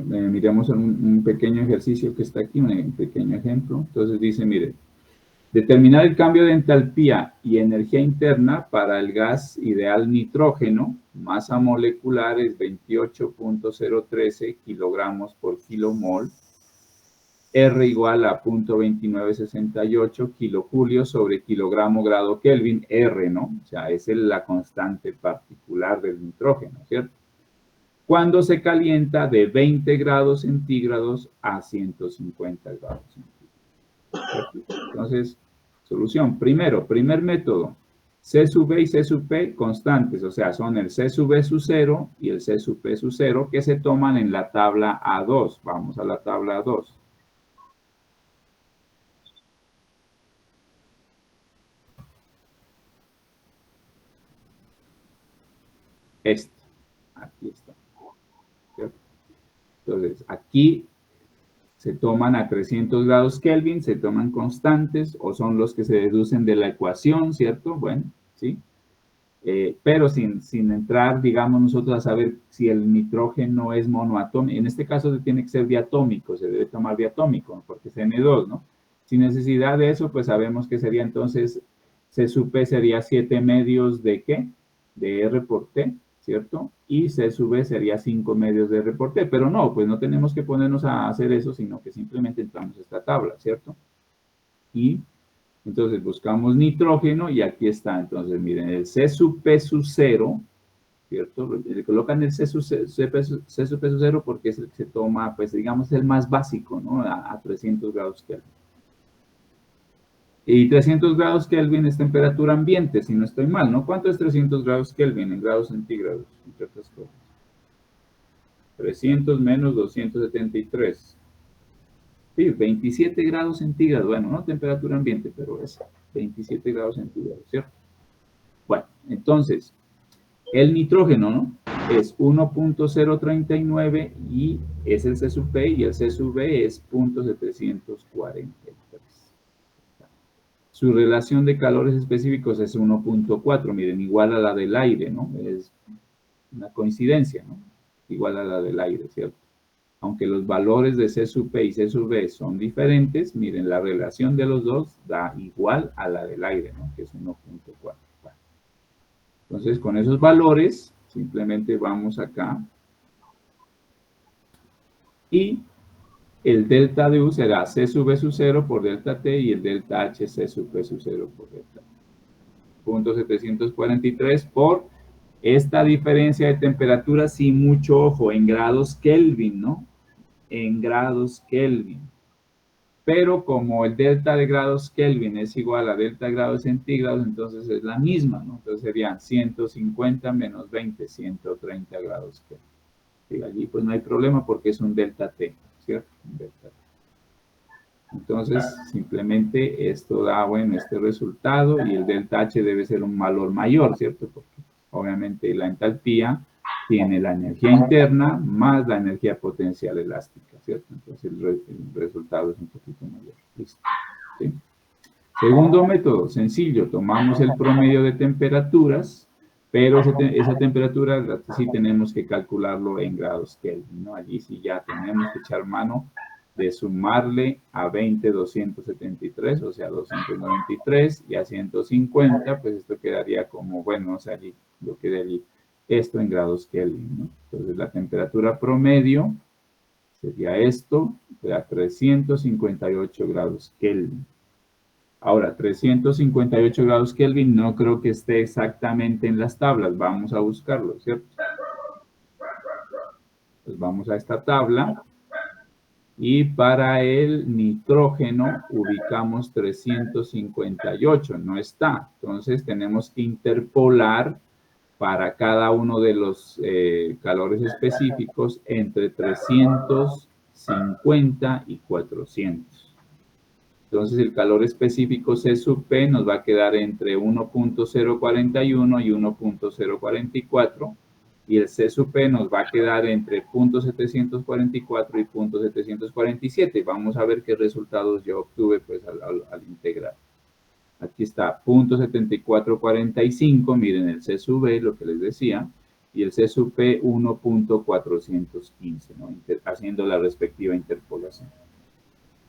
Miremos un pequeño ejercicio que está aquí, un pequeño ejemplo. Entonces dice, mire, determinar el cambio de entalpía y energía interna para el gas ideal nitrógeno, masa molecular es 28.013 kilogramos por kilomol, R igual a 0.2968 kilojulios sobre kilogramo grado Kelvin, R, ¿no? O sea, es la constante particular del nitrógeno, ¿cierto? Cuando se calienta de 20 grados centígrados a 150 grados centígrados. Entonces, solución. Primero, primer método. C sub B y C sub P constantes, o sea, son el C sub B sub 0 y el C sub P sub 0 que se toman en la tabla A2. Vamos a la tabla A2. Aquí está. ¿Cierto? Entonces, aquí se toman a 300 grados Kelvin, se toman constantes o son los que se deducen de la ecuación, ¿cierto? Bueno, ¿sí? Pero sin entrar, digamos, nosotros a saber si el nitrógeno es monoatómico. En este caso se tiene que ser diatómico, se debe tomar diatómico, porque es N2, ¿no? Sin necesidad de eso, pues sabemos que sería entonces, C sub P sería 7 medios de ¿qué? De R por T, ¿cierto? Y C sub B sería 5 medios de R por T. Pero no, pues no tenemos que ponernos a hacer eso, sino que simplemente entramos a esta tabla, ¿cierto? Y entonces buscamos nitrógeno y aquí está. Entonces, miren, el C sub P sub 0, ¿cierto? Le colocan el C sub P sub 0 porque es el que se toma, pues digamos, el más básico, ¿no? A 300 grados Kelvin. Y 300 grados Kelvin es temperatura ambiente, si no estoy mal, ¿no? ¿Cuánto es 300 grados Kelvin en grados centígrados? Entre otras cosas. 300 menos 273. Sí, 27 grados centígrados. Bueno, no temperatura ambiente, pero es 27 grados centígrados, ¿cierto? Bueno, entonces, el nitrógeno, ¿no? Es 1.039 y es el C sub P y el C sub B es 0.743. Su relación de calores específicos es 1.4, miren, igual a la del aire, ¿no? Es una coincidencia, ¿no? Igual a la del aire, ¿cierto? Aunque los valores de C sub P y C sub B son diferentes, miren, la relación de los dos da igual a la del aire, ¿no? Que es 1.4. Entonces, con esos valores, simplemente vamos acá. Y el delta de U será C sub B sub 0 por delta T y el delta H C sub P sub 0 por delta T. 0.743 por esta diferencia de temperatura, sin mucho ojo, en grados Kelvin, ¿no? En grados Kelvin. Pero como el delta de grados Kelvin es igual a delta de grados centígrados, entonces es la misma, ¿no? Entonces serían 150 menos 20, 130 grados Kelvin. Y allí pues no hay problema porque es un delta T, ¿cierto? Un delta T. Entonces, simplemente esto da, bueno, este resultado y el delta H debe ser un valor mayor, ¿cierto? Porque obviamente la entalpía tiene la energía interna más la energía potencial elástica, ¿cierto? Entonces el resultado es un poquito mayor. Listo. ¿Sí? Segundo método, sencillo, tomamos el promedio de temperaturas, pero esa temperatura sí tenemos que calcularlo en grados Kelvin, ¿no? Allí sí ya tenemos que echar mano de sumarle a 20, 273, o sea, 293, y a 150, pues esto quedaría como, bueno, o sea, allí, lo que de allí, esto en grados Kelvin, ¿no? Entonces la temperatura promedio sería esto, a 358 grados Kelvin. Ahora, 358 grados Kelvin no creo que esté exactamente en las tablas. Vamos a buscarlo, ¿cierto? Pues vamos a esta tabla. Y para el nitrógeno ubicamos 358. No está. Entonces tenemos que interpolar para cada uno de los calores específicos entre 350 y 400. Entonces, el calor específico C sub P nos va a quedar entre 1.041 y 1.044, y el C sub P nos va a quedar entre 0.744 y 0.747. Vamos a ver qué resultados yo obtuve pues, al integrar. Aquí está 0.7445, miren el C sub B, lo que les decía, y el C sub P 1.415, ¿no? Haciendo la respectiva interpolación.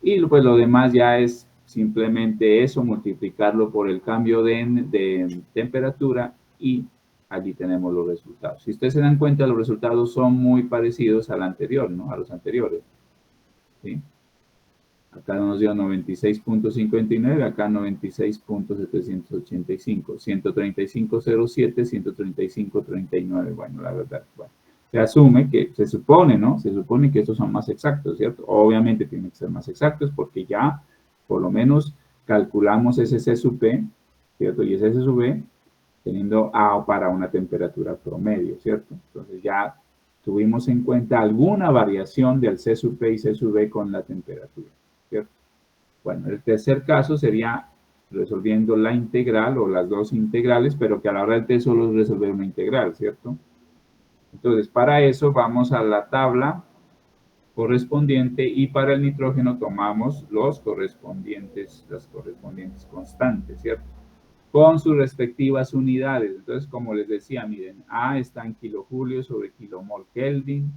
Y pues lo demás ya es simplemente eso, multiplicarlo por el cambio de temperatura y allí tenemos los resultados. Si ustedes se dan cuenta, los resultados son muy parecidos al anterior, ¿no? A los anteriores. ¿Sí? Acá nos dio 96.59, acá 96.785, 135.07, 135.39. Bueno, la verdad, bueno. Se asume que, se supone, ¿no? Se supone que estos son más exactos, ¿cierto? Obviamente tienen que ser más exactos porque ya, por lo menos, calculamos ese C sub P, ¿cierto? Y ese C sub B teniendo A para una temperatura promedio, ¿cierto? Entonces ya tuvimos en cuenta alguna variación del C sub P y C sub B con la temperatura, ¿cierto? Bueno, el tercer caso sería resolviendo la integral o las dos integrales, pero que a la hora del T solo es resolver una integral, ¿cierto? Entonces, para eso vamos a la tabla correspondiente y para el nitrógeno tomamos las correspondientes constantes, ¿cierto? Con sus respectivas unidades. Entonces, como les decía, miren, A está en kilojulios sobre kilomol Kelvin,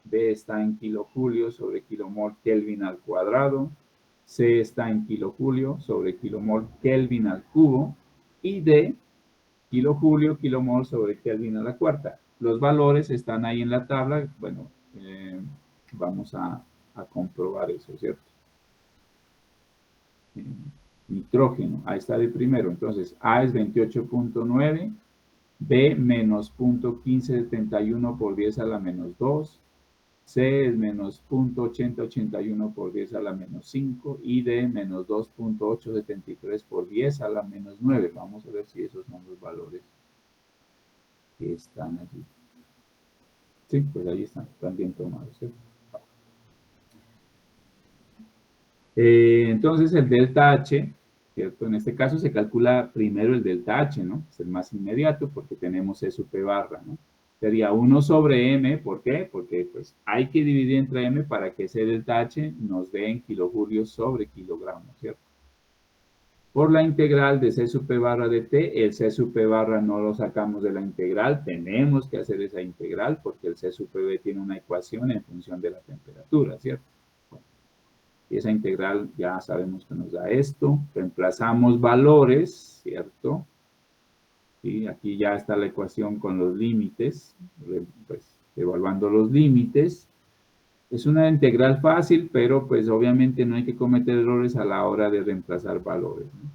B está en kilojulios sobre kilomol Kelvin al cuadrado, C está en kilojulio sobre kilomol Kelvin al cubo y D, kilomol sobre Kelvin a la cuarta. Los valores están ahí en la tabla. Bueno, vamos a comprobar eso, ¿cierto? Nitrógeno, ahí está de primero. Entonces, A es 28.9, B menos 0.1571 por 10 a la menos 2, C es menos 0.8081 por 10 a la menos 5 y D menos 2.873 por 10 a la menos 9. Vamos a ver si esos son los valores que están allí. Sí, pues ahí están bien tomados, ¿cierto? Entonces el delta H, ¿cierto? En este caso se calcula primero el delta H, ¿no? Es el más inmediato porque tenemos E sub P barra, ¿no? Sería 1 sobre M, ¿por qué? Porque pues hay que dividir entre M para que ese delta H nos dé en kilojulios sobre kilogramos, ¿cierto? Por la integral de C sub P barra de T, el C sub P barra no lo sacamos de la integral, tenemos que hacer esa integral porque el C sub P tiene una ecuación en función de la temperatura, ¿cierto? Y esa integral ya sabemos que nos da esto. Reemplazamos valores, ¿cierto? Y aquí ya está la ecuación con los límites, pues evaluando los límites. Es una integral fácil, pero pues obviamente no hay que cometer errores a la hora de reemplazar valores, ¿no?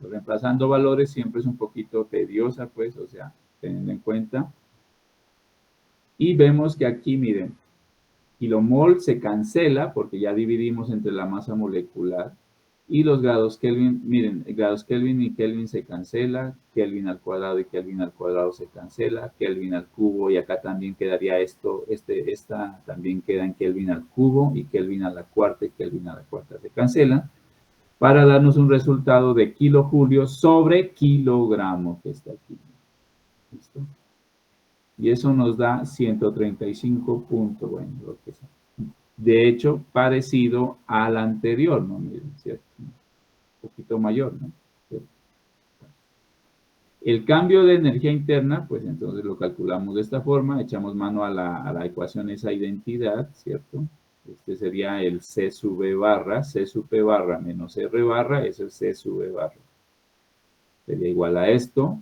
Reemplazando valores siempre es un poquito tediosa, pues, o sea, teniendo en cuenta. Y vemos que aquí, miren, kilomol se cancela porque ya dividimos entre la masa molecular y los grados Kelvin, miren, grados Kelvin y Kelvin se cancela, Kelvin al cuadrado y Kelvin al cuadrado se cancela, Kelvin al cubo y acá también quedaría esto, esta también queda en Kelvin al cubo y Kelvin a la cuarta y Kelvin a la cuarta se cancela para darnos un resultado de kilojulio sobre kilogramo que está aquí. ¿Listo? Y eso nos da 135 puntos, bueno, lo que sea. De hecho, parecido al anterior, ¿no? Miren, ¿cierto? Un poquito mayor, ¿no? El cambio de energía interna, pues entonces lo calculamos de esta forma, echamos mano a la ecuación esa identidad, ¿cierto? Este sería el C sub B barra, C sub P barra menos R barra, es el C sub B barra. Sería igual a esto,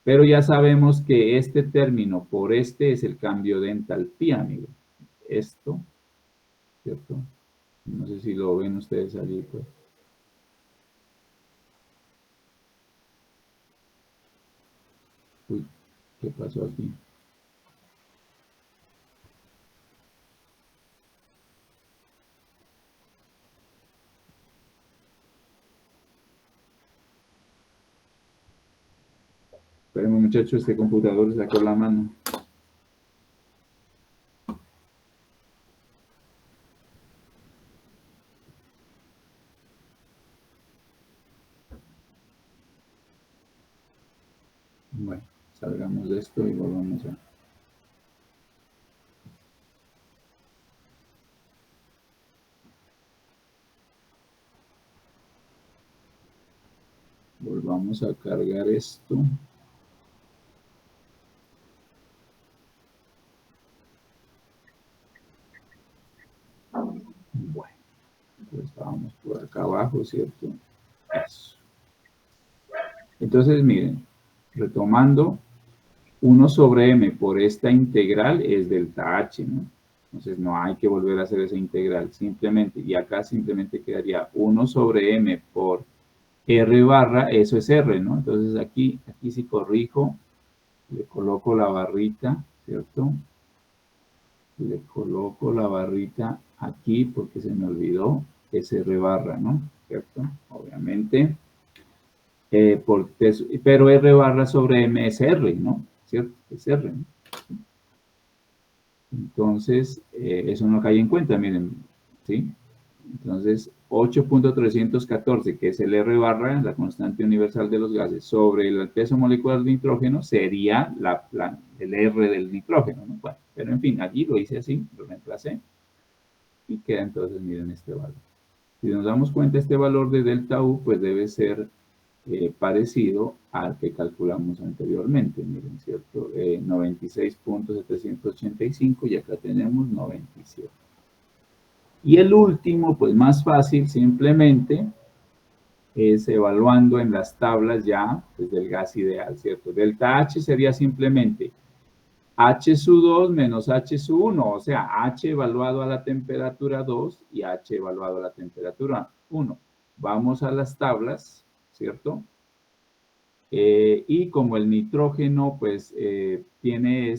pero ya sabemos que este término por este es el cambio de entalpía, amigo. Esto, ¿cierto? No sé si lo ven ustedes allí, pues. Uy, ¿qué pasó aquí? Espérenme, muchachos, este computador sacó la mano. Bueno, salgamos de esto y volvamos a... Volvamos a cargar esto. Bueno, pues estábamos por acá abajo, ¿cierto? Eso. Entonces, miren, retomando, 1 sobre m por esta integral es delta h, ¿no? Entonces no hay que volver a hacer esa integral, simplemente, y acá simplemente quedaría 1 sobre m por r barra, eso es r, ¿no? Entonces aquí sí corrijo, le coloco la barrita, ¿cierto? Le coloco la barrita aquí porque se me olvidó, es r barra, ¿no? ¿Cierto? Obviamente. Pero r barra sobre m es r, ¿no? ¿Cierto? Es r, ¿no? Entonces, eso no cae en cuenta, miren, ¿sí? Entonces, 8.314, que es el R barra, la constante universal de los gases, sobre el peso molecular de nitrógeno, sería el R del nitrógeno, ¿no? Bueno, pero en fin, allí lo hice así, lo reemplacé, y queda entonces, miren, este valor. Si nos damos cuenta, este valor de delta U, pues debe ser parecido al que calculamos anteriormente, miren, ¿cierto? 96.785 y acá tenemos 97. Y el último, pues más fácil, simplemente es evaluando en las tablas ya desde el gas ideal, ¿cierto? Delta H sería simplemente H sub 2 menos H sub 1, o sea, H evaluado a la temperatura 2 y H evaluado a la temperatura 1. Vamos a las tablas, ¿cierto? Y como el nitrógeno, pues, tiene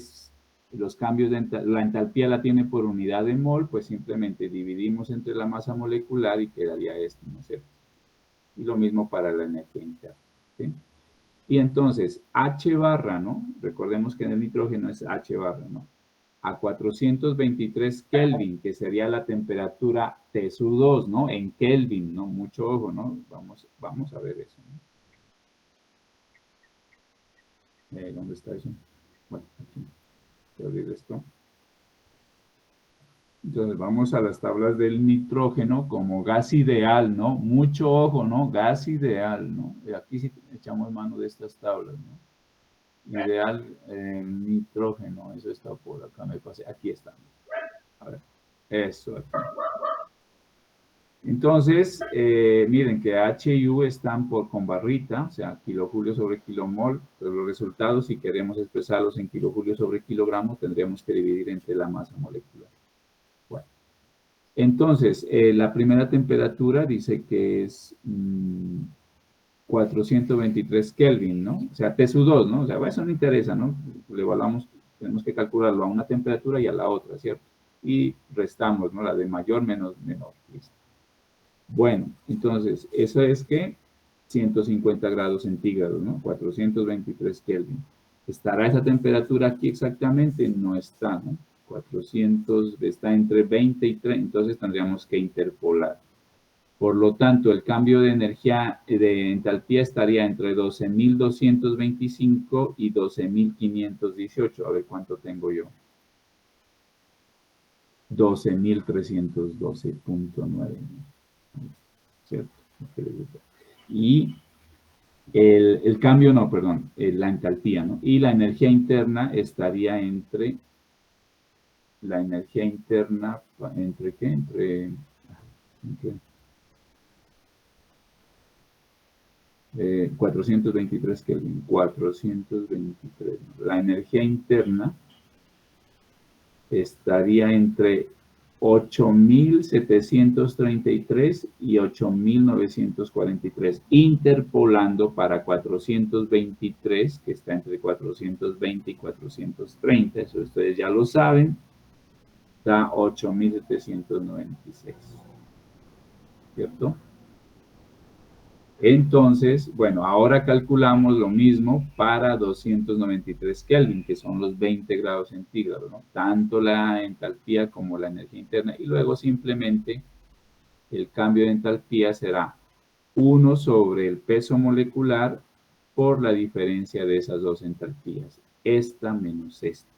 los cambios de la entalpía la tiene por unidad de mol, pues simplemente dividimos entre la masa molecular y quedaría esto, ¿no es cierto? Y lo mismo para la energía interna, ¿sí? Y entonces, H barra, ¿no? Recordemos que en el nitrógeno es H barra, ¿no? A 423 Kelvin, que sería la temperatura T sub 2, ¿no? En Kelvin, ¿no? Mucho ojo, ¿no? Vamos a ver eso, ¿no? ¿Dónde está eso? Bueno, aquí. Voy a abrir esto. Entonces vamos a las tablas del nitrógeno como gas ideal, ¿no? Mucho ojo, ¿no? Gas ideal, ¿no? Y aquí sí echamos mano de estas tablas, ¿no? Ideal nitrógeno, eso está por acá, me pasé. Aquí está. A ver, eso aquí. Entonces, miren que H y U están con barrita, o sea, kilojulio sobre kilomol, pero los resultados, si queremos expresarlos en kilojulio sobre kilogramo, tendríamos que dividir entre la masa molecular. Bueno, entonces, la primera temperatura dice que es 423 Kelvin, ¿no? O sea, T sub 2, ¿no? O sea, eso no interesa, ¿no? Le evaluamos, tenemos que calcularlo a una temperatura y a la otra, ¿cierto? Y restamos, ¿no? La de mayor menos menor, ¿listo? Bueno, entonces, eso es que 150 grados centígrados, ¿no? 423 Kelvin. ¿Estará esa temperatura aquí exactamente? No está, ¿no? 400 está entre 20 y 30, entonces tendríamos que interpolar. Por lo tanto, el cambio de energía de entalpía estaría entre 12.225 y 12.518. A ver cuánto tengo yo. 12.312.9. ¿Cierto? Y el cambio, no, perdón, la entalpía, ¿no? Y la energía interna estaría entre, la energía interna, ¿entre qué? Entre 423 Kelvin, 423. La energía interna estaría entre 8.733 y 8.943, interpolando para 423, que está entre 420 y 430, eso ustedes ya lo saben, da 8.796, ¿cierto? Entonces, bueno, ahora calculamos lo mismo para 293 Kelvin, que son los 20 grados centígrados, ¿no? Tanto la entalpía como la energía interna. Y luego simplemente el cambio de entalpía será 1 sobre el peso molecular por la diferencia de esas dos entalpías. Esta menos esta,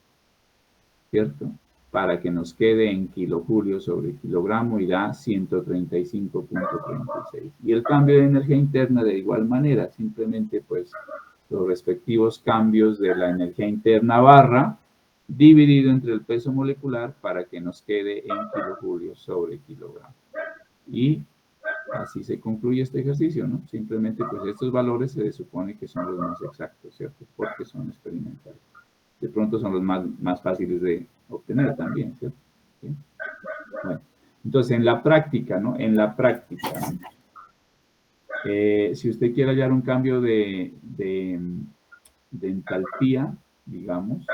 ¿cierto? Para que nos quede en kilojulios sobre kilogramo y da 135.36. Y el cambio de energía interna de igual manera, simplemente pues los respectivos cambios de la energía interna barra dividido entre el peso molecular para que nos quede en kilojulios sobre kilogramo. Y así se concluye este ejercicio, ¿no? Simplemente pues estos valores se supone que son los más exactos, ¿cierto? Porque son experimentales. De pronto son los más fáciles de obtener también, ¿cierto? ¿Sí? Bueno, entonces en la práctica, ¿no? En la práctica, si usted quiere hallar un cambio de entalpía, digamos,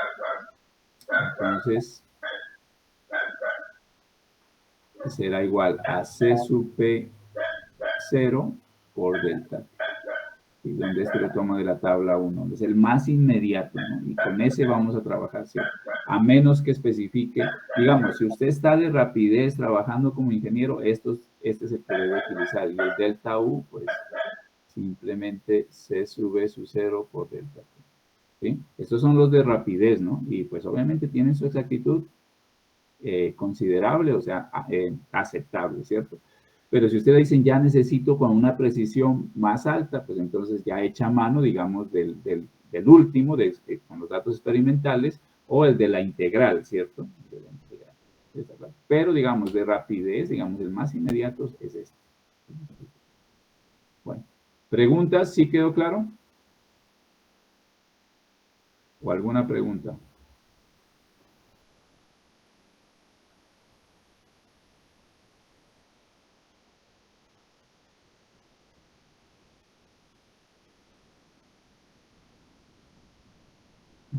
entonces será igual a C sub P 0 por delta T. ¿Sí? Donde este lo tomo de la tabla 1, es el más inmediato, ¿no? Y con ese vamos a trabajar, ¿sí? A menos que especifique, digamos, si usted está de rapidez trabajando como ingeniero, este es el que debe utilizar, y el delta U, pues simplemente C sube su 0 por delta T. ¿Sí? Estos son los de rapidez, ¿no? Y pues obviamente tienen su exactitud considerable, o sea, aceptable, ¿cierto? Pero si ustedes dicen ya necesito con una precisión más alta, pues entonces ya echa mano, digamos, del último, con los datos experimentales, o el de la integral, ¿cierto? De la integral. Pero, digamos, de rapidez, digamos, el más inmediato es este. Bueno, ¿preguntas? ¿Sí quedó claro? ¿O alguna pregunta?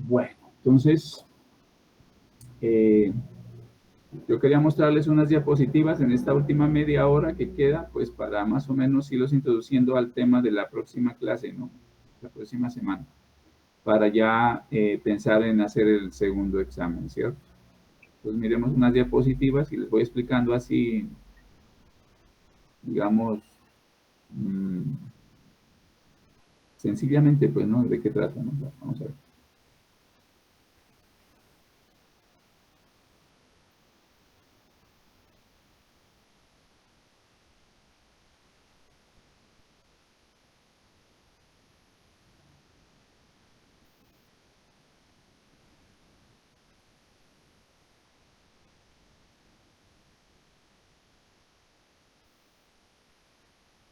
Bueno, entonces, yo quería mostrarles unas diapositivas en esta última media hora que queda, pues para más o menos irlos introduciendo al tema de la próxima clase, ¿no? La próxima semana, para ya pensar en hacer el segundo examen, ¿cierto? Entonces miremos unas diapositivas y les voy explicando así, digamos, sencillamente, pues, ¿no? ¿De qué trata, no? Vamos a ver.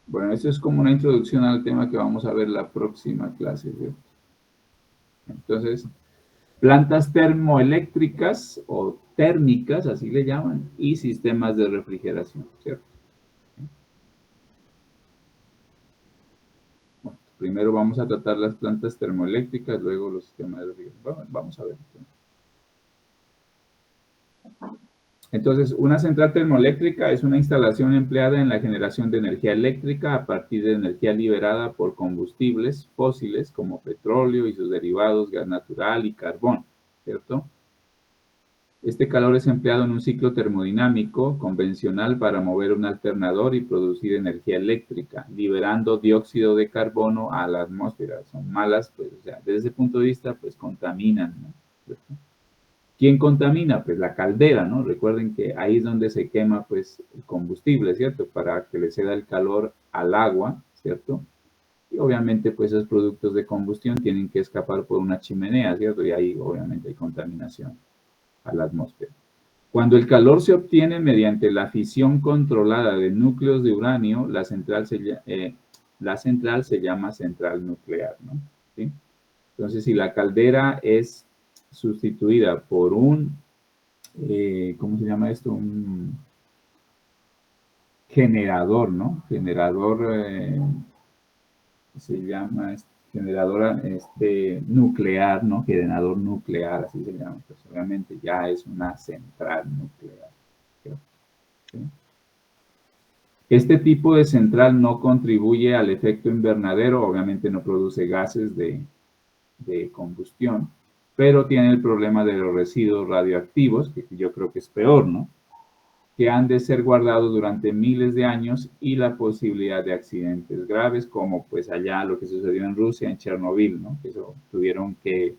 Bueno, esto es como una introducción al tema que vamos a ver la próxima clase, ¿cierto? Entonces, plantas termoeléctricas o térmicas, así le llaman, y sistemas de refrigeración, ¿cierto? Bueno, primero vamos a tratar las plantas termoeléctricas, luego los sistemas de refrigeración. Bueno, vamos a ver. Entonces, una central termoeléctrica es una instalación empleada en la generación de energía eléctrica a partir de energía liberada por combustibles fósiles como petróleo y sus derivados, gas natural y carbón, ¿cierto? Este calor es empleado en un ciclo termodinámico convencional para mover un alternador y producir energía eléctrica, liberando dióxido de carbono a la atmósfera. Son malas, pues, o sea, desde ese punto de vista, pues, contaminan, ¿no? ¿Cierto? ¿Quién contamina? Pues la caldera, ¿no? Recuerden que ahí es donde se quema, pues, el combustible, ¿cierto? Para que le ceda el calor al agua, ¿cierto? Y obviamente, pues, esos productos de combustión tienen que escapar por una chimenea, ¿cierto? Y ahí, obviamente, hay contaminación a la atmósfera. Cuando el calor se obtiene mediante la fisión controlada de núcleos de uranio, la central se llama central nuclear, ¿no? ¿Sí? Entonces, si la caldera es sustituida por un, ¿cómo se llama esto? Un generador, ¿no? Generador, se llama generadora nuclear, ¿no? Generador nuclear, así se llama. Pues obviamente ya es una central nuclear. ¿Sí? Este tipo de central no contribuye al efecto invernadero, obviamente no produce gases de combustión, pero tiene el problema de los residuos radioactivos, que yo creo que es peor, ¿no? Que han de ser guardados durante miles de años y la posibilidad de accidentes graves, como pues allá lo que sucedió en Rusia, en Chernobyl, ¿no? Que eso tuvieron que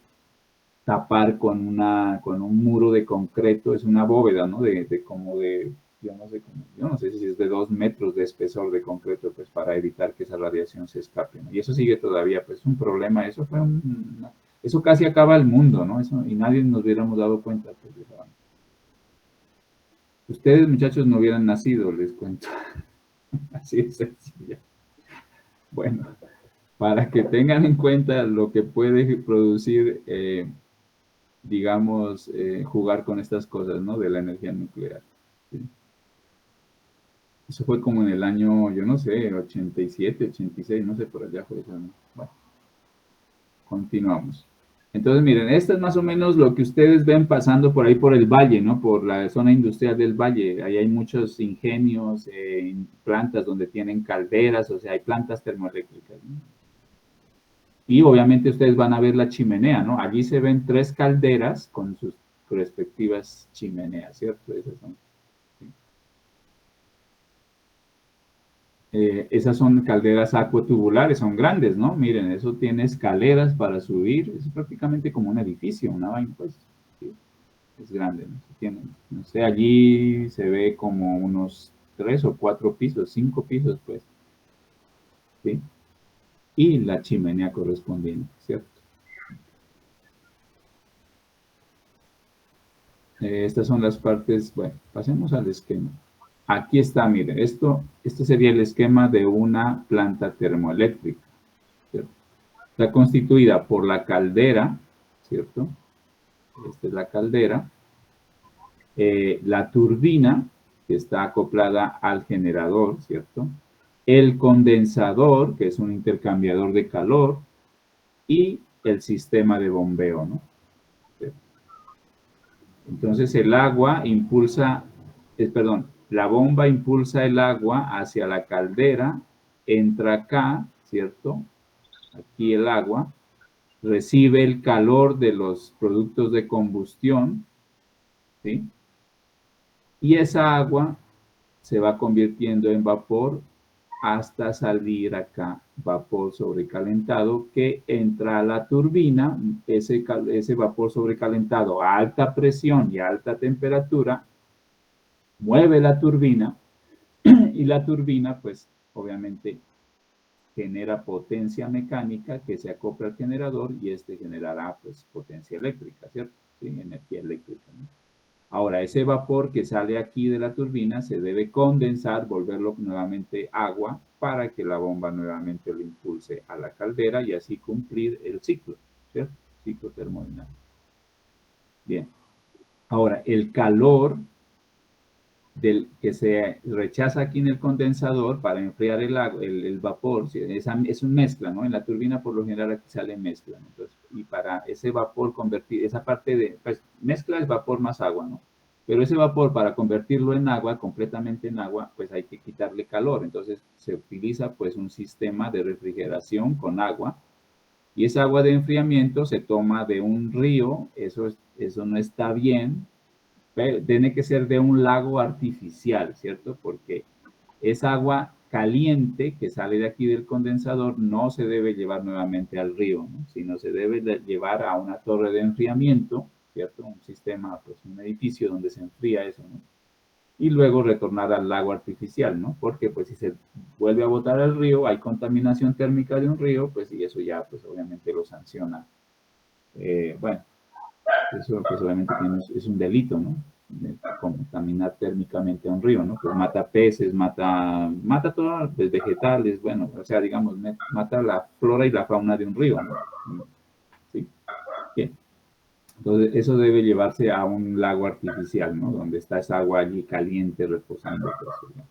tapar con un muro de concreto, es una bóveda, ¿no? Como de, yo no sé si es de 2 metros de espesor de concreto, pues para evitar que esa radiación se escape, ¿no? Y eso sigue todavía, pues un problema, eso casi acaba el mundo, ¿no? Eso, y nadie nos hubiéramos dado cuenta, pues, de eso. Ustedes, muchachos, no hubieran nacido, les cuento. Así de sencilla. Bueno, para que tengan en cuenta lo que puede producir, digamos, jugar con estas cosas, ¿no? De la energía nuclear. ¿Sí? Eso fue como en el año, yo no sé, 87, 86, no sé, por allá fue eso, ¿no? Bueno, continuamos. Entonces, miren, esto es más o menos lo que ustedes ven pasando por ahí por el valle, ¿no? Por la zona industrial del valle. Ahí hay muchos ingenios, plantas donde tienen calderas, o sea, hay plantas termoeléctricas, ¿no? Y obviamente ustedes van a ver la chimenea, ¿no? Allí se ven 3 calderas con sus respectivas chimeneas, ¿cierto? Esas son calderas acuatubulares, son grandes, ¿no? Miren, eso tiene escaleras para subir, es prácticamente como un edificio, una vaina, pues, ¿sí? Es grande, ¿no? Tiene, no sé, allí se ve como unos 3 o 4 pisos, 5 pisos, pues, ¿sí? Y la chimenea correspondiente, ¿cierto? Estas son las partes, bueno, pasemos al esquema. Aquí está, miren, este sería el esquema de una planta termoeléctrica, ¿cierto? Está constituida por la caldera, ¿cierto? Esta es la caldera, la turbina, que está acoplada al generador, ¿cierto? El condensador, que es un intercambiador de calor, y el sistema de bombeo, ¿no? Entonces el agua impulsa, perdón, la bomba impulsa el agua hacia la caldera, entra acá, ¿cierto? Aquí el agua, recibe el calor de los productos de combustión, ¿sí? Y esa agua se va convirtiendo en vapor hasta salir acá vapor sobrecalentado que entra a la turbina, ese vapor sobrecalentado a alta presión y a alta temperatura mueve la turbina y la turbina pues obviamente genera potencia mecánica que se acopla al generador y este generará pues potencia eléctrica, ¿cierto? Sí, energía eléctrica, ¿no? Ahora, ese vapor que sale aquí de la turbina se debe condensar, volverlo nuevamente agua para que la bomba nuevamente lo impulse a la caldera y así cumplir el ciclo, ¿cierto? Ciclo termodinámico. Bien. Ahora, el calor que se rechaza aquí en el condensador para enfriar el vapor, es una mezcla, ¿no? En la turbina por lo general aquí sale mezcla, ¿no? Entonces, y para ese vapor convertir, esa parte de, pues mezcla es vapor más agua, ¿no? Pero ese vapor para convertirlo en agua, completamente en agua, pues hay que quitarle calor, entonces se utiliza pues un sistema de refrigeración con agua y esa agua de enfriamiento se toma de un río, eso no está bien, tiene que ser de un lago artificial, ¿cierto? Porque esa agua caliente que sale de aquí del condensador no se debe llevar nuevamente al río, ¿no? Sino se debe llevar a una torre de enfriamiento, ¿cierto? Un sistema, pues un edificio donde se enfría eso, ¿no? Y luego retornar al lago artificial, ¿no? Porque pues si se vuelve a botar al río, hay contaminación térmica de un río, pues y eso ya pues obviamente lo sanciona. Bueno, eso pues obviamente es un delito, ¿no? De contaminar térmicamente a un río, ¿no? Pues mata peces, mata todos los vegetales, bueno, o sea, digamos, mata la flora y la fauna de un río, ¿no? ¿Sí? Bien. Entonces, eso debe llevarse a un lago artificial, ¿no? Donde está esa agua allí caliente reposando. Pues, ¿no?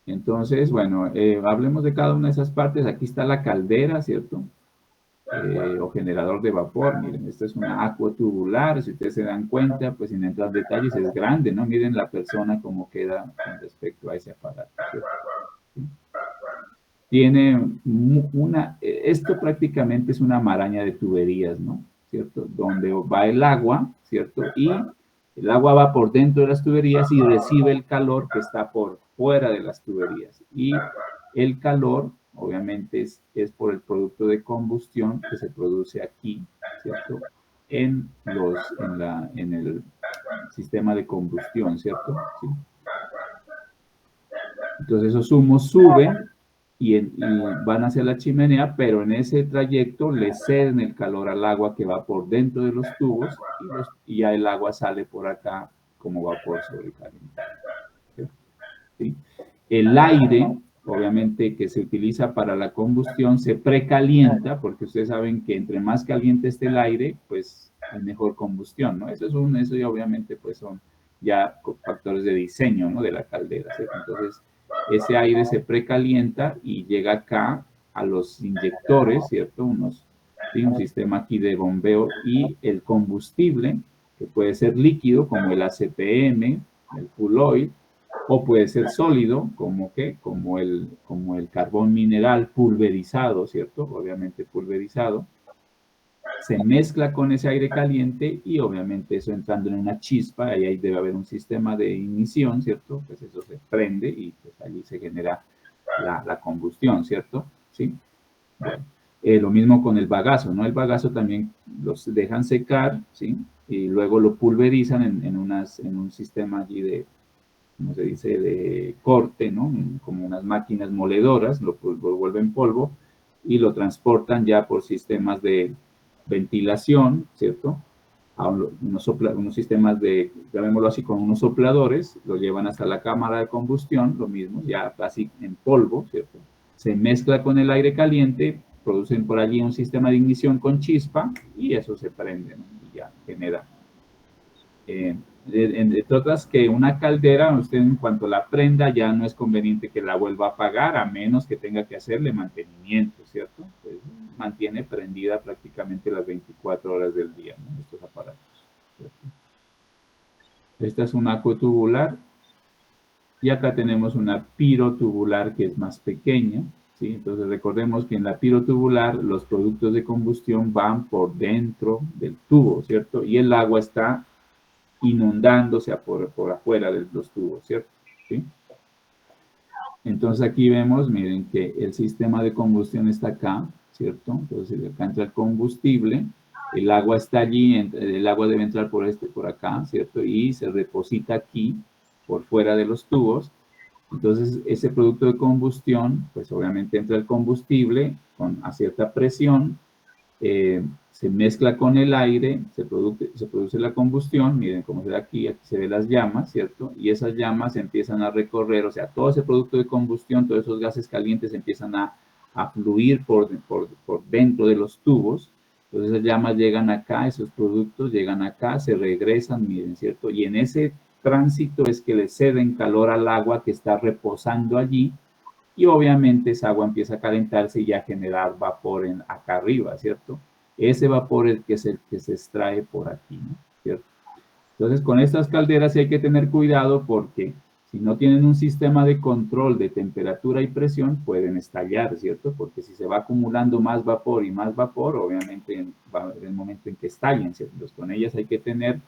Entonces, bueno, hablemos de cada una de esas partes. Aquí está la caldera, ¿cierto? o generador de vapor. Miren, esta es una acuotubular, si ustedes se dan cuenta, pues sin entrar en detalles es grande, ¿no? Miren la persona cómo queda con respecto a ese aparato, ¿cierto? ¿Sí? Tiene esto prácticamente es una maraña de tuberías, ¿no? ¿Cierto? Donde va el agua, ¿cierto? Y el agua va por dentro de las tuberías y recibe el calor que está por fuera de las tuberías. Y el calor, obviamente, es por el producto de combustión que se produce aquí, ¿cierto? En el sistema de combustión, ¿cierto? ¿Sí? Entonces esos humos suben y van hacia la chimenea, pero en ese trayecto le ceden el calor al agua que va por dentro de los tubos y ya el agua sale por acá como vapor sobrecalentado. ¿Sí? El aire, obviamente, que se utiliza para la combustión, se precalienta, porque ustedes saben que entre más caliente esté el aire, pues hay mejor combustión, ¿no? Eso ya obviamente pues son ya factores de diseño, ¿no? De la caldera, ¿cierto? Entonces, ese aire se precalienta y llega acá a los inyectores, ¿cierto? Un sistema aquí de bombeo y el combustible, que puede ser líquido, como el ACPM, el full oil, o puede ser sólido, como el carbón mineral pulverizado, ¿cierto? Obviamente pulverizado. Se mezcla con ese aire caliente y obviamente eso entrando en una chispa, ahí debe haber un sistema de ignición, ¿cierto? Pues eso se prende y pues allí se genera la combustión, ¿cierto? ¿Sí? Bueno, lo mismo con el bagazo, ¿no? El bagazo también los dejan secar, ¿sí? Y luego lo pulverizan en un sistema allí de, como se dice, de corte, ¿no? Como unas máquinas moledoras, lo vuelven polvo y lo transportan ya por sistemas de ventilación, ¿cierto? A unos sistemas de, llamémoslo así, con unos sopladores, lo llevan hasta la cámara de combustión, lo mismo, ya así en polvo, ¿cierto? Se mezcla con el aire caliente, producen por allí un sistema de ignición con chispa y eso se prende, ¿no? Y ya genera. Entre otras que una caldera, usted en cuanto la prenda ya no es conveniente que la vuelva a apagar a menos que tenga que hacerle mantenimiento, ¿cierto? Pues mantiene prendida prácticamente las 24 horas del día, ¿no? Estos aparatos, ¿cierto? Esta es una acuotubular y acá tenemos una pirotubular que es más pequeña, ¿sí? Entonces recordemos que en la pirotubular los productos de combustión van por dentro del tubo, ¿cierto? Y el agua está inundándose por afuera de los tubos, ¿cierto? ¿Sí? Entonces aquí vemos, miren que el sistema de combustión está acá, ¿cierto? Entonces acá entra el combustible, el agua está allí, el agua debe entrar por acá, ¿cierto? Y se deposita aquí, por fuera de los tubos. Entonces ese producto de combustión, pues obviamente entra el combustible a cierta presión, se mezcla con el aire, se produce la combustión, miren cómo se ve aquí se ven las llamas, ¿cierto? Y esas llamas empiezan a recorrer, o sea, todo ese producto de combustión, todos esos gases calientes empiezan a fluir por dentro de los tubos, entonces esas llamas llegan acá, esos productos llegan acá, se regresan, miren, ¿cierto? Y en ese tránsito es que le ceden calor al agua que está reposando allí, y obviamente esa agua empieza a calentarse y a generar vapor acá arriba, ¿cierto? Ese vapor es el que se extrae por aquí, ¿no? ¿Cierto? Entonces, con estas calderas sí hay que tener cuidado porque si no tienen un sistema de control de temperatura y presión, pueden estallar, ¿cierto? Porque si se va acumulando más vapor y más vapor, obviamente va a haber el momento en que estallen, ¿cierto? Entonces, con ellas hay que tener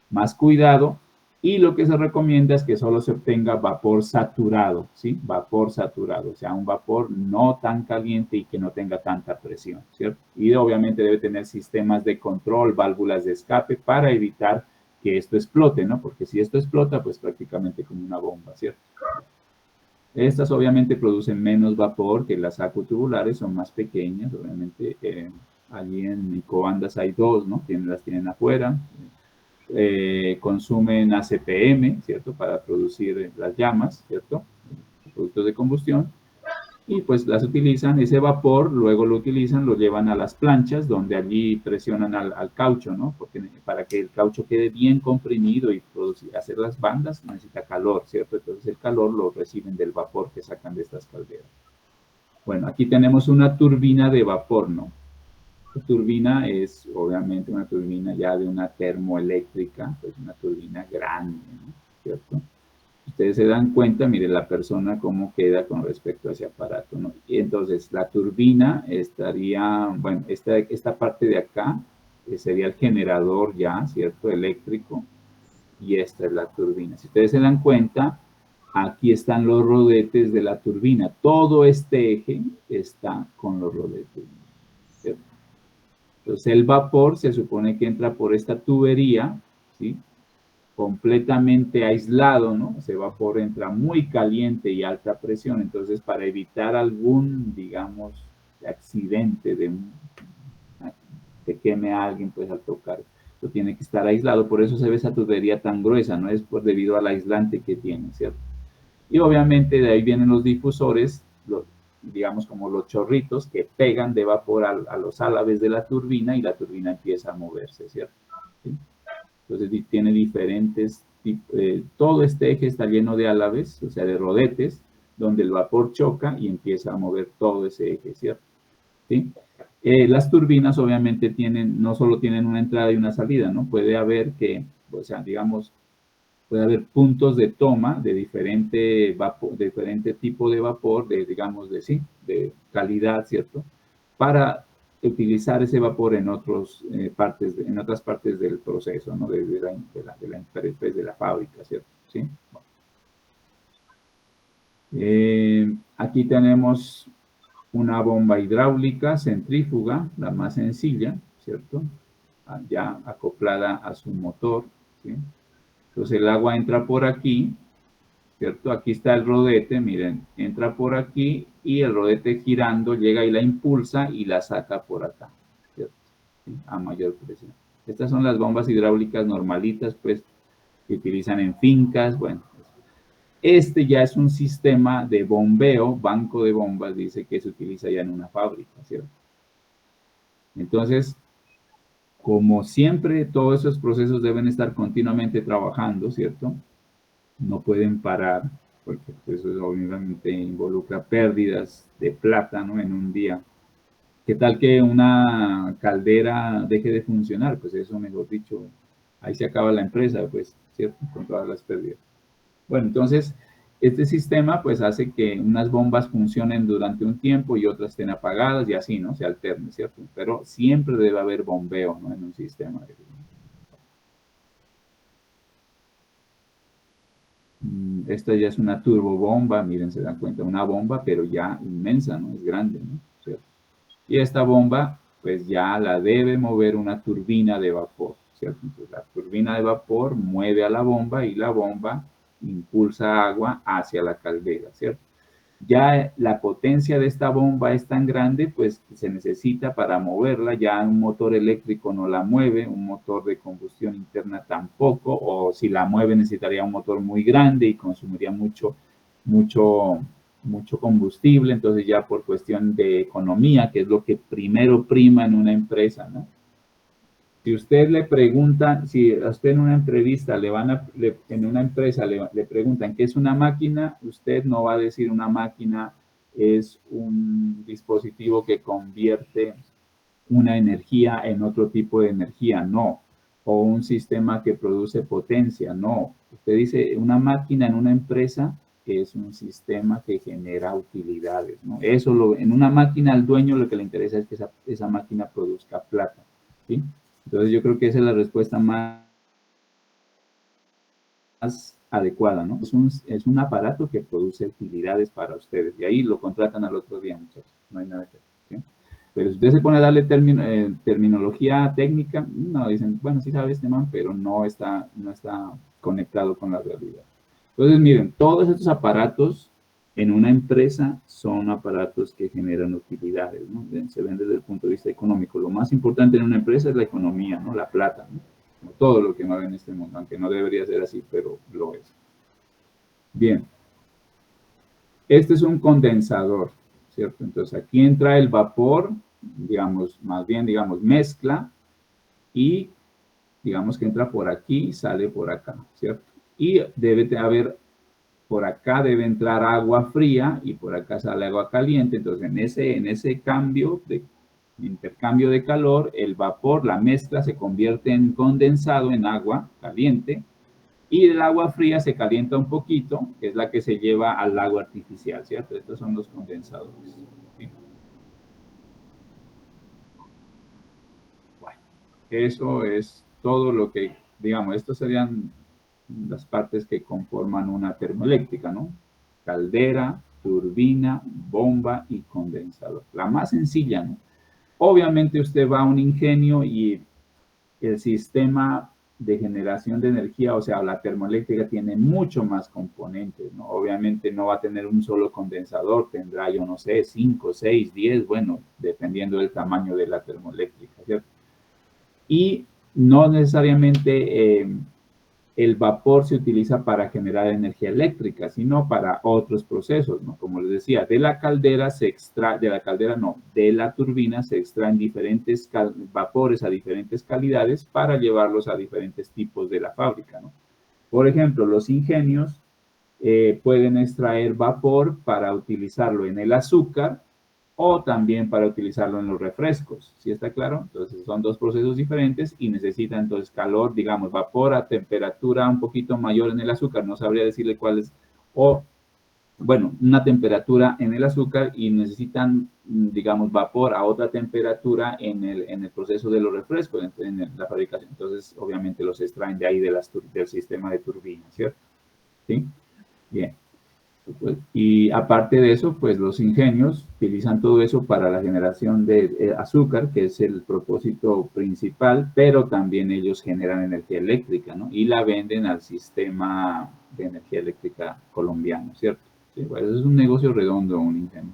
más cuidado. Y lo que se recomienda es que solo se obtenga vapor saturado, ¿sí? Vapor saturado, o sea, un vapor no tan caliente y que no tenga tanta presión, ¿cierto? Y obviamente debe tener sistemas de control, válvulas de escape para evitar que esto explote, ¿no? Porque si esto explota, pues prácticamente como una bomba, ¿cierto? Estas obviamente producen menos vapor que las acuotubulares, son más pequeñas, obviamente. Allí en Micobandas hay dos, ¿no? Las tienen afuera. Consumen ACPM, ¿cierto? Para producir las llamas, ¿cierto? Productos de combustión. Y pues las utilizan, ese vapor, luego lo utilizan, lo llevan a las planchas, donde allí presionan al caucho, ¿no? Porque para que el caucho quede bien comprimido y hacer las bandas, necesita calor, ¿cierto? Entonces el calor lo reciben del vapor que sacan de estas calderas. Bueno, aquí tenemos una turbina de vapor, ¿no? La turbina es obviamente una turbina ya de una termoeléctrica, pues una turbina grande, ¿no? ¿Cierto? Ustedes se dan cuenta, mire la persona cómo queda con respecto a ese aparato, ¿no? Y entonces la turbina estaría, bueno, esta parte de acá sería el generador ya, ¿cierto? Eléctrico, y esta es la turbina. Si ustedes se dan cuenta, aquí están los rodetes de la turbina. Todo este eje está con los rodetes, ¿cierto? Entonces el vapor se supone que entra por esta tubería, ¿sí? Completamente aislado, ¿no? Ese vapor entra muy caliente y alta presión, entonces para evitar algún, digamos, accidente de que queme a alguien pues al tocar, eso tiene que estar aislado, por eso se ve esa tubería tan gruesa, no es por debido al aislante que tiene, ¿cierto? Y obviamente de ahí vienen los difusores, digamos como los chorritos que pegan de vapor a los álabes de la turbina y la turbina empieza a moverse, ¿cierto? ¿Sí? Entonces tiene diferentes, todo este eje está lleno de álabes, o sea, de rodetes, donde el vapor choca y empieza a mover todo ese eje, ¿cierto? ¿Sí? Las turbinas obviamente tienen, no solo tienen una entrada y una salida, ¿no? Puede haber que, o sea, digamos, puede haber puntos de toma de diferente tipo de vapor, de, digamos, de, de calidad, ¿cierto? Para utilizar ese vapor en, en otras partes del proceso, ¿no? De la fábrica, ¿cierto? ¿Sí? Aquí tenemos una bomba hidráulica centrífuga, la más sencilla, ¿cierto? Ya acoplada a su motor, ¿sí? Entonces el agua entra por aquí, ¿cierto? Aquí está el rodete, miren, entra por aquí y el rodete girando llega y la impulsa y la saca por acá, ¿cierto? ¿Sí? A mayor presión. Estas son las bombas hidráulicas normalitas, pues, que utilizan en fincas, bueno. Este ya es un sistema de bombeo, banco de bombas, dice que se utiliza ya en una fábrica, ¿cierto? Entonces, como siempre, todos esos procesos deben estar continuamente trabajando, ¿cierto? No pueden parar, porque eso obviamente involucra pérdidas de plata, ¿no? En un día. ¿Qué tal que una caldera deje de funcionar? Pues eso, mejor dicho, ahí se acaba la empresa, pues, ¿cierto? Con todas las pérdidas. Bueno, entonces, este sistema pues hace que unas bombas funcionen durante un tiempo y otras estén apagadas y así, ¿no? Se alterne, ¿cierto? Pero siempre debe haber bombeo, ¿no? En un sistema. Esta ya es una turbobomba, miren, se dan cuenta, una bomba, pero ya inmensa, ¿no? Es grande, ¿no? ¿Cierto? Y esta bomba, pues ya la debe mover una turbina de vapor, ¿cierto? Entonces, la turbina de vapor mueve a la bomba y la bomba impulsa agua hacia la caldera, ¿cierto? Ya la potencia de esta bomba es tan grande, pues se necesita para moverla, ya un motor eléctrico no la mueve, un motor de combustión interna tampoco, o si la mueve necesitaría un motor muy grande y consumiría mucho combustible, entonces ya por cuestión de economía, que es lo que primero prima en una empresa, ¿no? Si usted le pregunta, si a usted en una entrevista en una empresa le preguntan qué es una máquina, usted no va a decir una máquina es un dispositivo que convierte una energía en otro tipo de energía, no. O un sistema que produce potencia, no. Usted dice una máquina en una empresa es un sistema que genera utilidades, ¿no? En una máquina al dueño lo que le interesa es que esa máquina produzca plata, ¿sí? Entonces yo creo que esa es la respuesta más adecuada, ¿no? Es un aparato que produce utilidades para ustedes y ahí lo contratan al otro día, muchachos. No hay nada que hacer, ¿sí? Pero si usted se pone a darle terminología técnica, no, dicen, bueno, sí sabe este man, pero no está conectado con la realidad. Entonces, miren, todos estos aparatos en una empresa son aparatos que generan utilidades, ¿no? Se ven desde el punto de vista económico. Lo más importante en una empresa es la economía, ¿no? La plata, ¿no? Todo lo que mueve en este mundo, aunque no debería ser así, pero lo es. Bien, este es un condensador, ¿cierto? Entonces aquí entra el vapor, digamos, más bien, digamos, mezcla y digamos que entra por aquí y sale por acá, ¿cierto? Y debe haber, por acá debe entrar agua fría y por acá sale agua caliente, entonces en ese cambio intercambio de calor, el vapor, la mezcla se convierte en condensado, en agua caliente, y el agua fría se calienta un poquito, que es la que se lleva al lago artificial, ¿cierto? Estos son los condensadores. ¿Sí? Bueno, eso es todo lo que, digamos, estos serían las partes que conforman una termoeléctrica, ¿no? Caldera, turbina, bomba y condensador. La más sencilla, ¿no? Obviamente usted va a un ingenio y el sistema de generación de energía, o sea, la termoeléctrica tiene mucho más componentes, ¿no? Obviamente no va a tener un solo condensador, tendrá, yo no sé, 5, 6, 10, bueno, dependiendo del tamaño de la termoeléctrica, ¿cierto? Y no necesariamente el vapor se utiliza para generar energía eléctrica, sino para otros procesos, ¿no? Como les decía, de la caldera se extrae, de la caldera no, de la turbina se extraen diferentes vapores a diferentes calidades para llevarlos a diferentes tipos de la fábrica, ¿no? Por ejemplo, los ingenios pueden extraer vapor para utilizarlo en el azúcar o también para utilizarlo en los refrescos. ¿Sí está claro? Entonces son dos procesos diferentes y necesitan entonces calor, digamos, vapor a temperatura un poquito mayor en el azúcar, no sabría decirle cuál es, o bueno, una temperatura en el azúcar y necesitan, digamos, vapor a otra temperatura en el proceso de los refrescos, en la fabricación. Entonces, obviamente los extraen de ahí del sistema de turbina, ¿cierto? ¿Sí? Bien. Y aparte de eso, pues los ingenios utilizan todo eso para la generación de azúcar, que es el propósito principal, pero también ellos generan energía eléctrica, ¿no? Y la venden al sistema de energía eléctrica colombiano, ¿cierto? Sí, pues es un negocio redondo, un ingenio.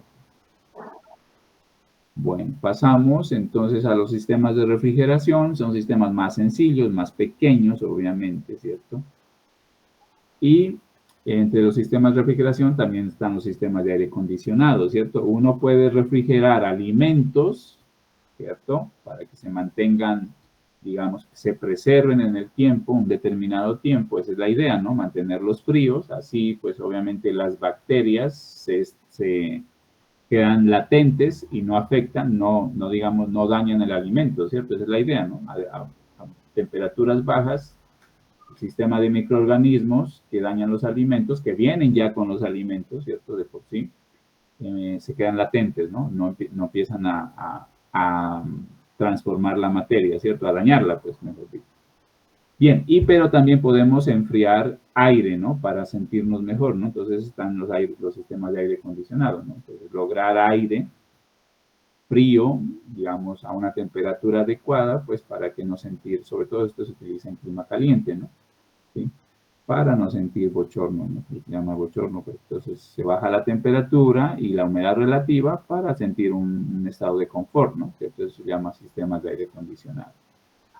Bueno, pasamos entonces a los sistemas de refrigeración, son sistemas más sencillos, más pequeños, obviamente, ¿cierto? Y entre los sistemas de refrigeración también están los sistemas de aire acondicionado, ¿cierto? Uno puede refrigerar alimentos, ¿cierto? Para que se mantengan, digamos, se preserven en el tiempo, un determinado tiempo, esa es la idea, ¿no? Mantenerlos fríos, así pues obviamente las bacterias se quedan latentes y no afectan, no digamos, no dañan el alimento, ¿cierto? Esa es la idea, ¿no? A temperaturas bajas sistema de microorganismos que dañan los alimentos, que vienen ya con los alimentos, ¿cierto? De por sí, se quedan latentes, ¿no? No empiezan a transformar la materia, ¿cierto? A dañarla, pues, mejor dicho. Bien, pero también podemos enfriar aire, ¿no? Para sentirnos mejor, ¿no? Entonces están los sistemas de aire acondicionado, ¿no? Entonces, lograr aire frío, digamos, a una temperatura adecuada, pues para que no sentir, sobre todo esto se utiliza en clima caliente, ¿no? ¿Sí? Para no sentir bochorno, ¿no? Se llama bochorno, pues entonces se baja la temperatura y la humedad relativa para sentir un estado de confort, ¿no? Que entonces se llama sistemas de aire acondicionado.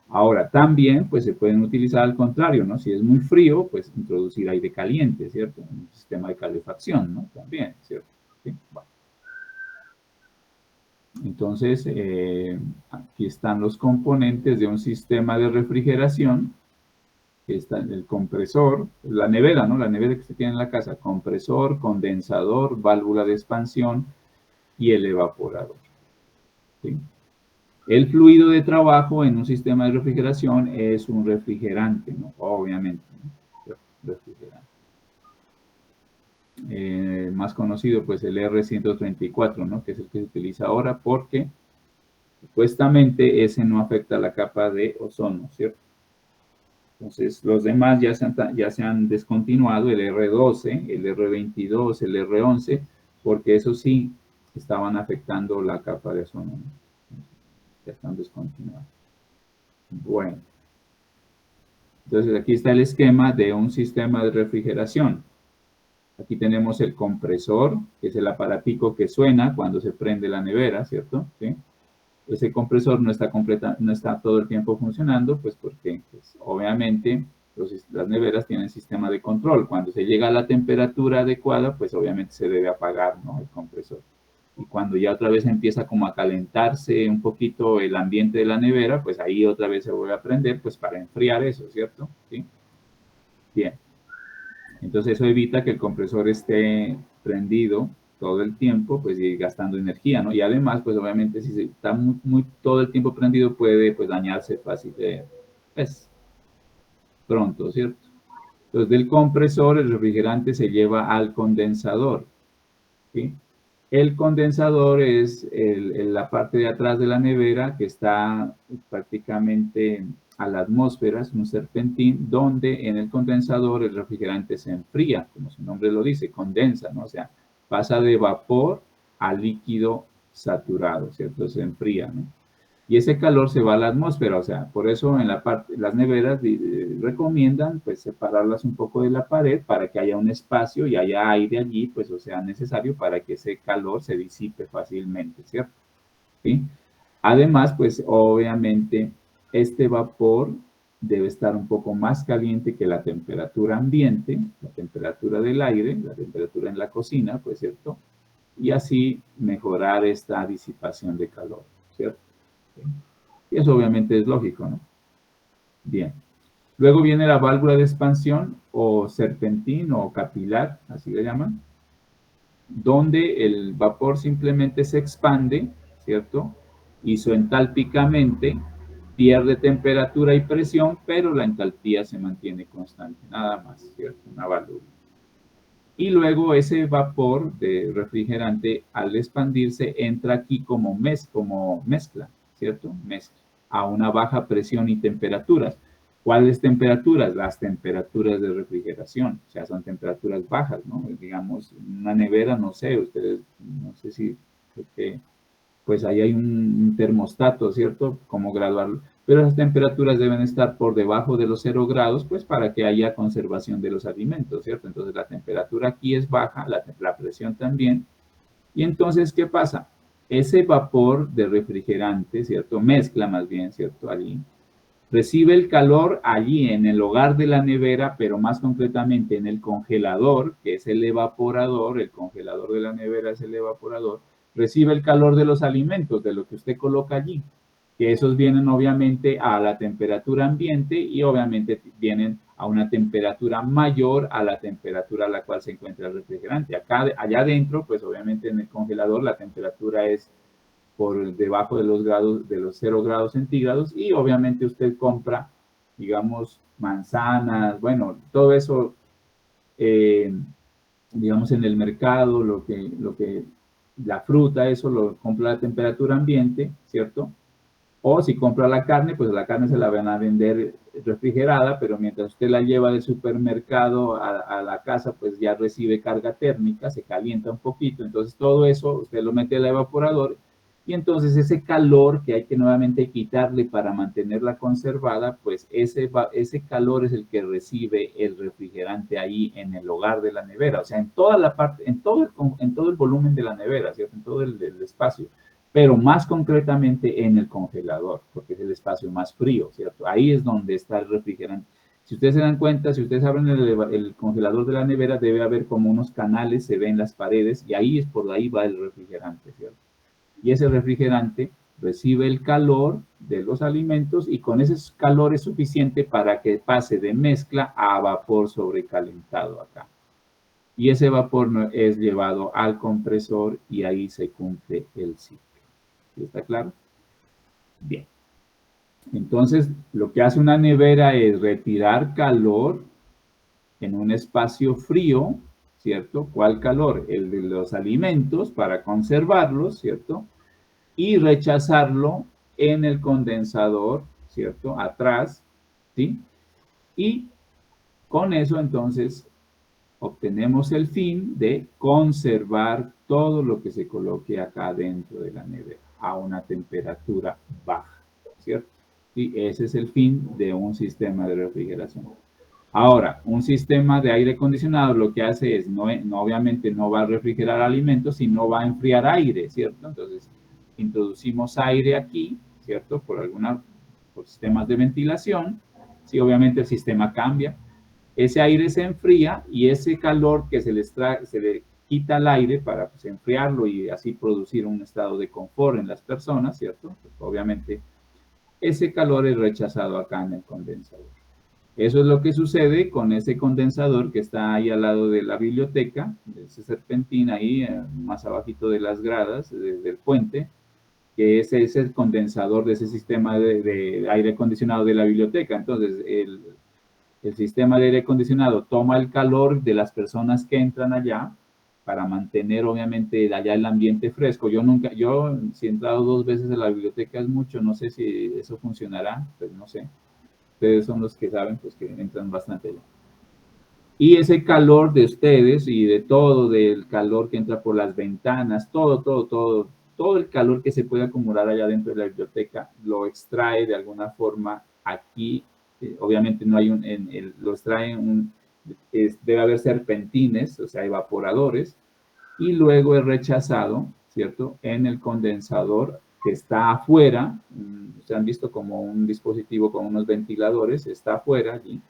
Ahora, también, pues se pueden utilizar al contrario, ¿no? Si es muy frío, pues introducir aire caliente, ¿cierto? Un sistema de calefacción, ¿no? También, ¿cierto? ¿Sí? Bueno. Entonces, aquí están los componentes de un sistema de refrigeración. Está el compresor, la nevera, ¿no? La nevera que se tiene en la casa, compresor, condensador, válvula de expansión y el evaporador. ¿Sí? El fluido de trabajo en un sistema de refrigeración es un refrigerante, ¿no? Obviamente, ¿no? Refrigerante. Más conocido, pues el R134, ¿no? Que es el que se utiliza ahora porque supuestamente ese no afecta la capa de ozono, ¿cierto? Entonces, los demás ya se han descontinuado, el R12, el R22, el R11, porque eso sí estaban afectando la capa de ozono. Ya están descontinuados. Bueno. Entonces, aquí está el esquema de un sistema de refrigeración. Aquí tenemos el compresor, que es el aparatico que suena cuando se prende la nevera, ¿cierto? ¿Sí? Ese compresor no está todo el tiempo funcionando, pues porque pues, obviamente las neveras tienen sistema de control. Cuando se llega a la temperatura adecuada, pues obviamente se debe apagar, ¿no? El compresor. Y cuando ya otra vez empieza como a calentarse un poquito el ambiente de la nevera, pues ahí otra vez se vuelve a prender, pues para enfriar eso, ¿cierto? ¿Sí? Bien. Entonces eso evita que el compresor esté prendido todo el tiempo, pues ir gastando energía, ¿no? Y además, pues obviamente si está todo el tiempo prendido puede pues dañarse fácil, pues pronto, ¿cierto? Entonces del compresor el refrigerante se lleva al condensador, ¿sí? El condensador es la parte de atrás de la nevera que está prácticamente a la atmósfera, es un serpentín, donde en el condensador el refrigerante se enfría, como su nombre lo dice, condensa, ¿no? O sea, pasa de vapor a líquido saturado, ¿cierto? Se enfría, ¿no? Y ese calor se va a la atmósfera, o sea, por eso en la parte, las neveras recomiendan pues separarlas un poco de la pared para que haya un espacio y haya aire allí, pues o sea necesario para que ese calor se disipe fácilmente, ¿cierto? ¿Sí? Además, pues obviamente este vapor debe estar un poco más caliente que la temperatura ambiente, la temperatura del aire, la temperatura en la cocina, pues cierto, y así mejorar esta disipación de calor, ¿cierto? Y eso obviamente es lógico, ¿no? Bien. Luego viene la válvula de expansión o serpentín o capilar, así le llaman, donde el vapor simplemente se expande, ¿cierto? Isoentálpicamente pierde temperatura y presión, pero la entalpía se mantiene constante, nada más, ¿cierto? Una válvula. Y luego ese vapor de refrigerante, al expandirse, entra aquí como mezcla, ¿cierto? Mezcla a una baja presión y temperaturas. ¿Cuáles temperaturas? Las temperaturas de refrigeración, o sea, son temperaturas bajas, ¿no? Digamos, una nevera, no sé, ustedes, no sé si, porque, pues ahí hay un termostato, ¿cierto? Cómo graduarlo. Pero las temperaturas deben estar por debajo de los 0 grados, pues para que haya conservación de los alimentos, ¿cierto? Entonces la temperatura aquí es baja, la presión también. Y entonces, ¿qué pasa? Ese vapor de refrigerante, ¿cierto? Mezcla más bien, ¿cierto? Allí. Recibe el calor allí en el hogar de la nevera, pero más concretamente en el congelador, que es el evaporador, el congelador de la nevera es el evaporador, recibe el calor de los alimentos, de lo que usted coloca allí, que esos vienen obviamente a la temperatura ambiente y obviamente vienen a una temperatura mayor a la temperatura a la cual se encuentra el refrigerante. Allá adentro, pues obviamente en el congelador la temperatura es por debajo de los grados, de los 0 grados centígrados, y obviamente usted compra, digamos, manzanas, bueno, todo eso, digamos, en el mercado, la fruta, eso lo compra a temperatura ambiente, ¿cierto? O si compra la carne, pues la carne se la van a vender refrigerada, pero mientras usted la lleva del supermercado a la casa, pues ya recibe carga térmica, se calienta un poquito, entonces todo eso usted lo mete al evaporador y entonces ese calor que hay que nuevamente quitarle para mantenerla conservada, pues ese calor es el que recibe el refrigerante ahí en el hogar de la nevera, o sea, en toda la parte, en todo el volumen de la nevera, ¿cierto? En todo el espacio, pero más concretamente en el congelador, porque es el espacio más frío, ¿cierto? Ahí es donde está el refrigerante. Si ustedes se dan cuenta, si ustedes abren el congelador de la nevera, debe haber como unos canales, se ven las paredes, y ahí es por ahí va el refrigerante, ¿cierto? Y ese refrigerante recibe el calor de los alimentos y con ese calor es suficiente para que pase de mezcla a vapor sobrecalentado acá. Y ese vapor es llevado al compresor y ahí se cumple el ciclo. ¿Está claro? Bien. Entonces, lo que hace una nevera es retirar calor en un espacio frío, ¿cierto? ¿Cuál calor? El de los alimentos para conservarlos, ¿cierto? Y rechazarlo en el condensador, ¿cierto? Atrás, ¿sí? Y con eso, entonces, obtenemos el fin de conservar todo lo que se coloque acá dentro de la nevera a una temperatura baja, ¿cierto? Y ese es el fin de un sistema de refrigeración. Ahora, un sistema de aire acondicionado lo que hace es, obviamente no va a refrigerar alimentos, sino va a enfriar aire, ¿cierto? Entonces, introducimos aire aquí, ¿cierto? Por sistemas de ventilación. Sí, obviamente el sistema cambia. Ese aire se enfría y ese calor que se le quita al aire para pues, enfriarlo y así producir un estado de confort en las personas, ¿cierto? Pues, obviamente ese calor es rechazado acá en el condensador. Eso es lo que sucede con ese condensador que está ahí al lado de la biblioteca, ese serpentín ahí, más abajito de las gradas del puente, que ese es el condensador de ese sistema de aire acondicionado de la biblioteca. Entonces, el sistema de aire acondicionado toma el calor de las personas que entran allá para mantener, obviamente, allá el ambiente fresco. Yo si he entrado 2 veces a la biblioteca es mucho, no sé si eso funcionará, pues no sé. Ustedes son los que saben, pues que entran bastante allá. Y ese calor de ustedes y de todo, del calor que entra por las ventanas, todo el calor que se puede acumular allá dentro de la biblioteca, lo extrae de alguna forma aquí. Obviamente no hay lo extrae debe haber serpentines, o sea, evaporadores, y luego es rechazado, ¿cierto?, en el condensador que está afuera. Se han visto como un dispositivo con unos ventiladores, está afuera allí,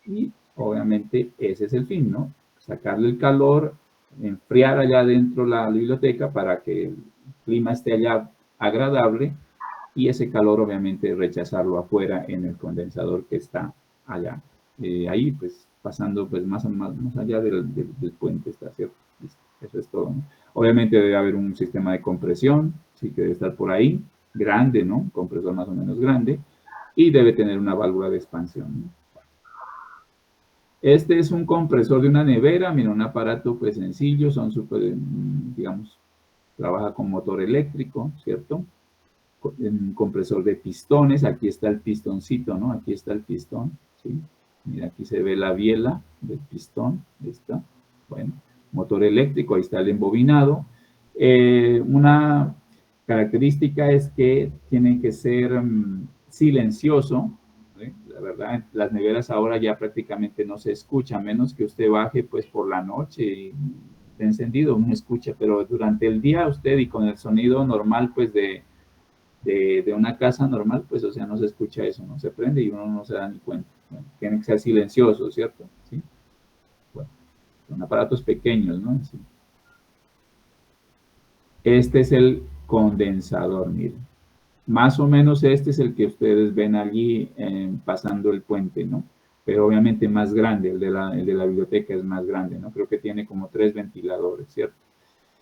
y obviamente ese es el fin, ¿no? Sacarle el calor, enfriar allá dentro la biblioteca para que el clima esté allá agradable, y ese calor obviamente rechazarlo afuera en el condensador que está allá. Ahí pues pasando pues más allá del puente está, ¿cierto? Eso es todo, ¿no? Obviamente debe haber un sistema de compresión, sí que debe estar por ahí, grande, ¿no? Un compresor más o menos grande, y debe tener una válvula de expansión, ¿no? Este es un compresor de una nevera, mira, un aparato pues sencillo, son súper, digamos, trabaja con motor eléctrico, ¿cierto? Un compresor de pistones, aquí está el pistoncito, ¿no? Aquí está el pistón, ¿sí? Mira, aquí se ve la biela del pistón, está. Bueno, motor eléctrico, ahí está el embobinado. Una característica es que tiene que ser silencioso, ¿sí? La verdad, las neveras ahora ya prácticamente no se escucha, a menos que usted baje pues por la noche y encendido, no escucha, pero durante el día usted y con el sonido normal pues de una casa normal, pues o sea, no se escucha eso, no se prende y uno no se da ni cuenta. Bueno, tiene que ser silencioso, ¿cierto? ¿Sí? Bueno, son aparatos pequeños, ¿no? Sí. Este es el condensador, miren. Más o menos este es el que ustedes ven allí pasando el puente, ¿no? Pero obviamente más grande, el de la biblioteca es más grande, ¿no? Creo que tiene como 3 ventiladores, ¿cierto?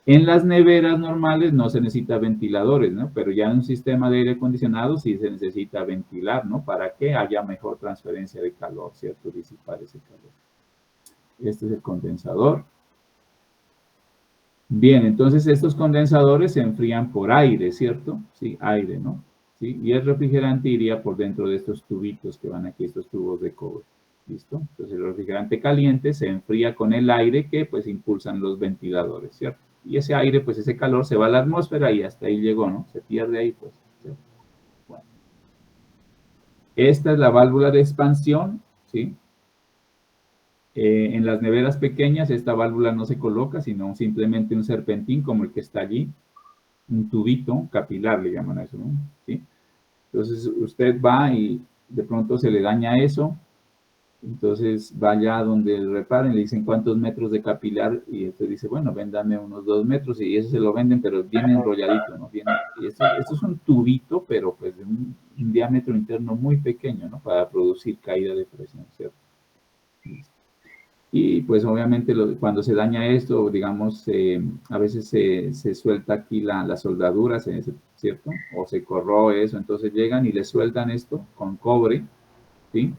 En las neveras normales no se necesita ventiladores, ¿no? Pero ya en un sistema de aire acondicionado sí se necesita ventilar, ¿no? Para que haya mejor transferencia de calor, ¿cierto? Disipar ese calor. Este es el condensador. Bien, entonces estos condensadores se enfrían por aire, ¿cierto? Sí, aire, ¿no? ¿Sí? Y el refrigerante iría por dentro de estos tubitos que van aquí, estos tubos de cobre. ¿Listo? Entonces el refrigerante caliente se enfría con el aire que pues impulsan los ventiladores, ¿cierto? Y ese aire, pues ese calor se va a la atmósfera y hasta ahí llegó, ¿no? Se pierde ahí, pues. ¿Cierto? Bueno. Esta es la válvula de expansión, ¿sí? En las neveras pequeñas esta válvula no se coloca, sino simplemente un serpentín como el que está allí, un tubito capilar le llaman a eso, ¿no? ¿Sí? Entonces usted va y de pronto se le daña eso, entonces vaya donde le reparen, le dicen cuántos metros de capilar y usted dice, bueno, véndame unos 2 metros y eso se lo venden, pero viene enrolladito, ¿no? Viene, esto es un tubito, pero pues de un diámetro interno muy pequeño, ¿no? Para producir caída de presión, ¿cierto? Y pues obviamente cuando se daña esto, digamos, a veces se suelta aquí la soldadura, ¿cierto? O se corroe eso, entonces llegan y le sueltan esto con cobre, ¿sí?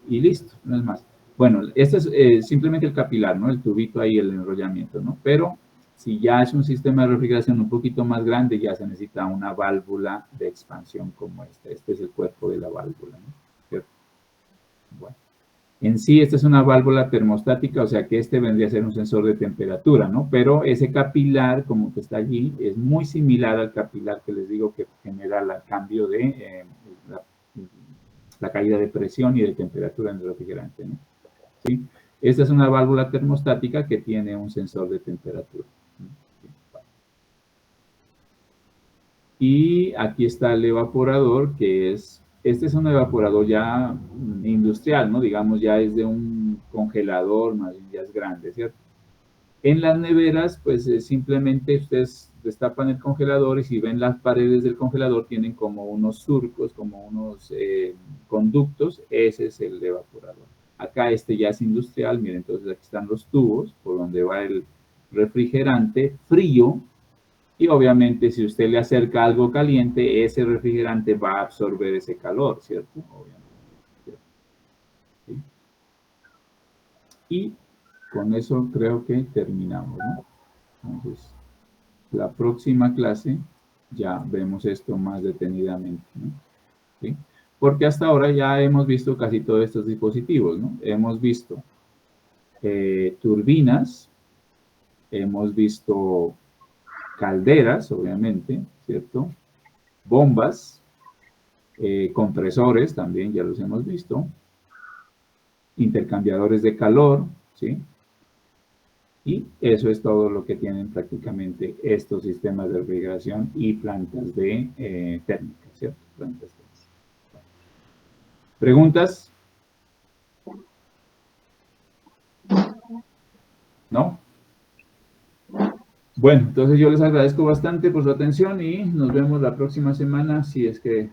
Y listo, no es más. Bueno, este es simplemente el capilar, ¿no? El tubito ahí, el enrollamiento, ¿no? Pero si ya es un sistema de refrigeración un poquito más grande, ya se necesita una válvula de expansión como esta. Este es el cuerpo de la válvula, ¿no? ¿Cierto? Bueno. En sí, esta es una válvula termostática, o sea que este vendría a ser un sensor de temperatura, ¿no? Pero ese capilar, como que está allí, es muy similar al capilar que les digo que genera el cambio de la caída de presión y de temperatura en el refrigerante, ¿no? ¿Sí? Esta es una válvula termostática que tiene un sensor de temperatura. Y aquí está el evaporador, que este es un evaporador ya industrial, ¿no? Digamos, ya es de un congelador, más bien ya es grande, ¿cierto? En las neveras, pues simplemente ustedes destapan el congelador y si ven las paredes del congelador tienen como unos surcos, como unos conductos, ese es el evaporador. Acá este ya es industrial, miren, entonces aquí están los tubos por donde va el refrigerante frío y obviamente si usted le acerca algo caliente, ese refrigerante va a absorber ese calor, ¿cierto? Obviamente. ¿Cierto? ¿Sí? Y con eso creo que terminamos, ¿no? Entonces, la próxima clase ya vemos esto más detenidamente, ¿no? ¿Sí? Porque hasta ahora ya hemos visto casi todos estos dispositivos, ¿no? Hemos visto turbinas, hemos visto calderas, obviamente, ¿cierto? Bombas, compresores también, ya los hemos visto, intercambiadores de calor, ¿sí? Y eso es todo lo que tienen prácticamente estos sistemas de refrigeración y plantas de térmicas, ¿cierto? Plantas térmicas. ¿Preguntas? ¿No? Bueno, entonces yo les agradezco bastante por su atención y nos vemos la próxima semana si es que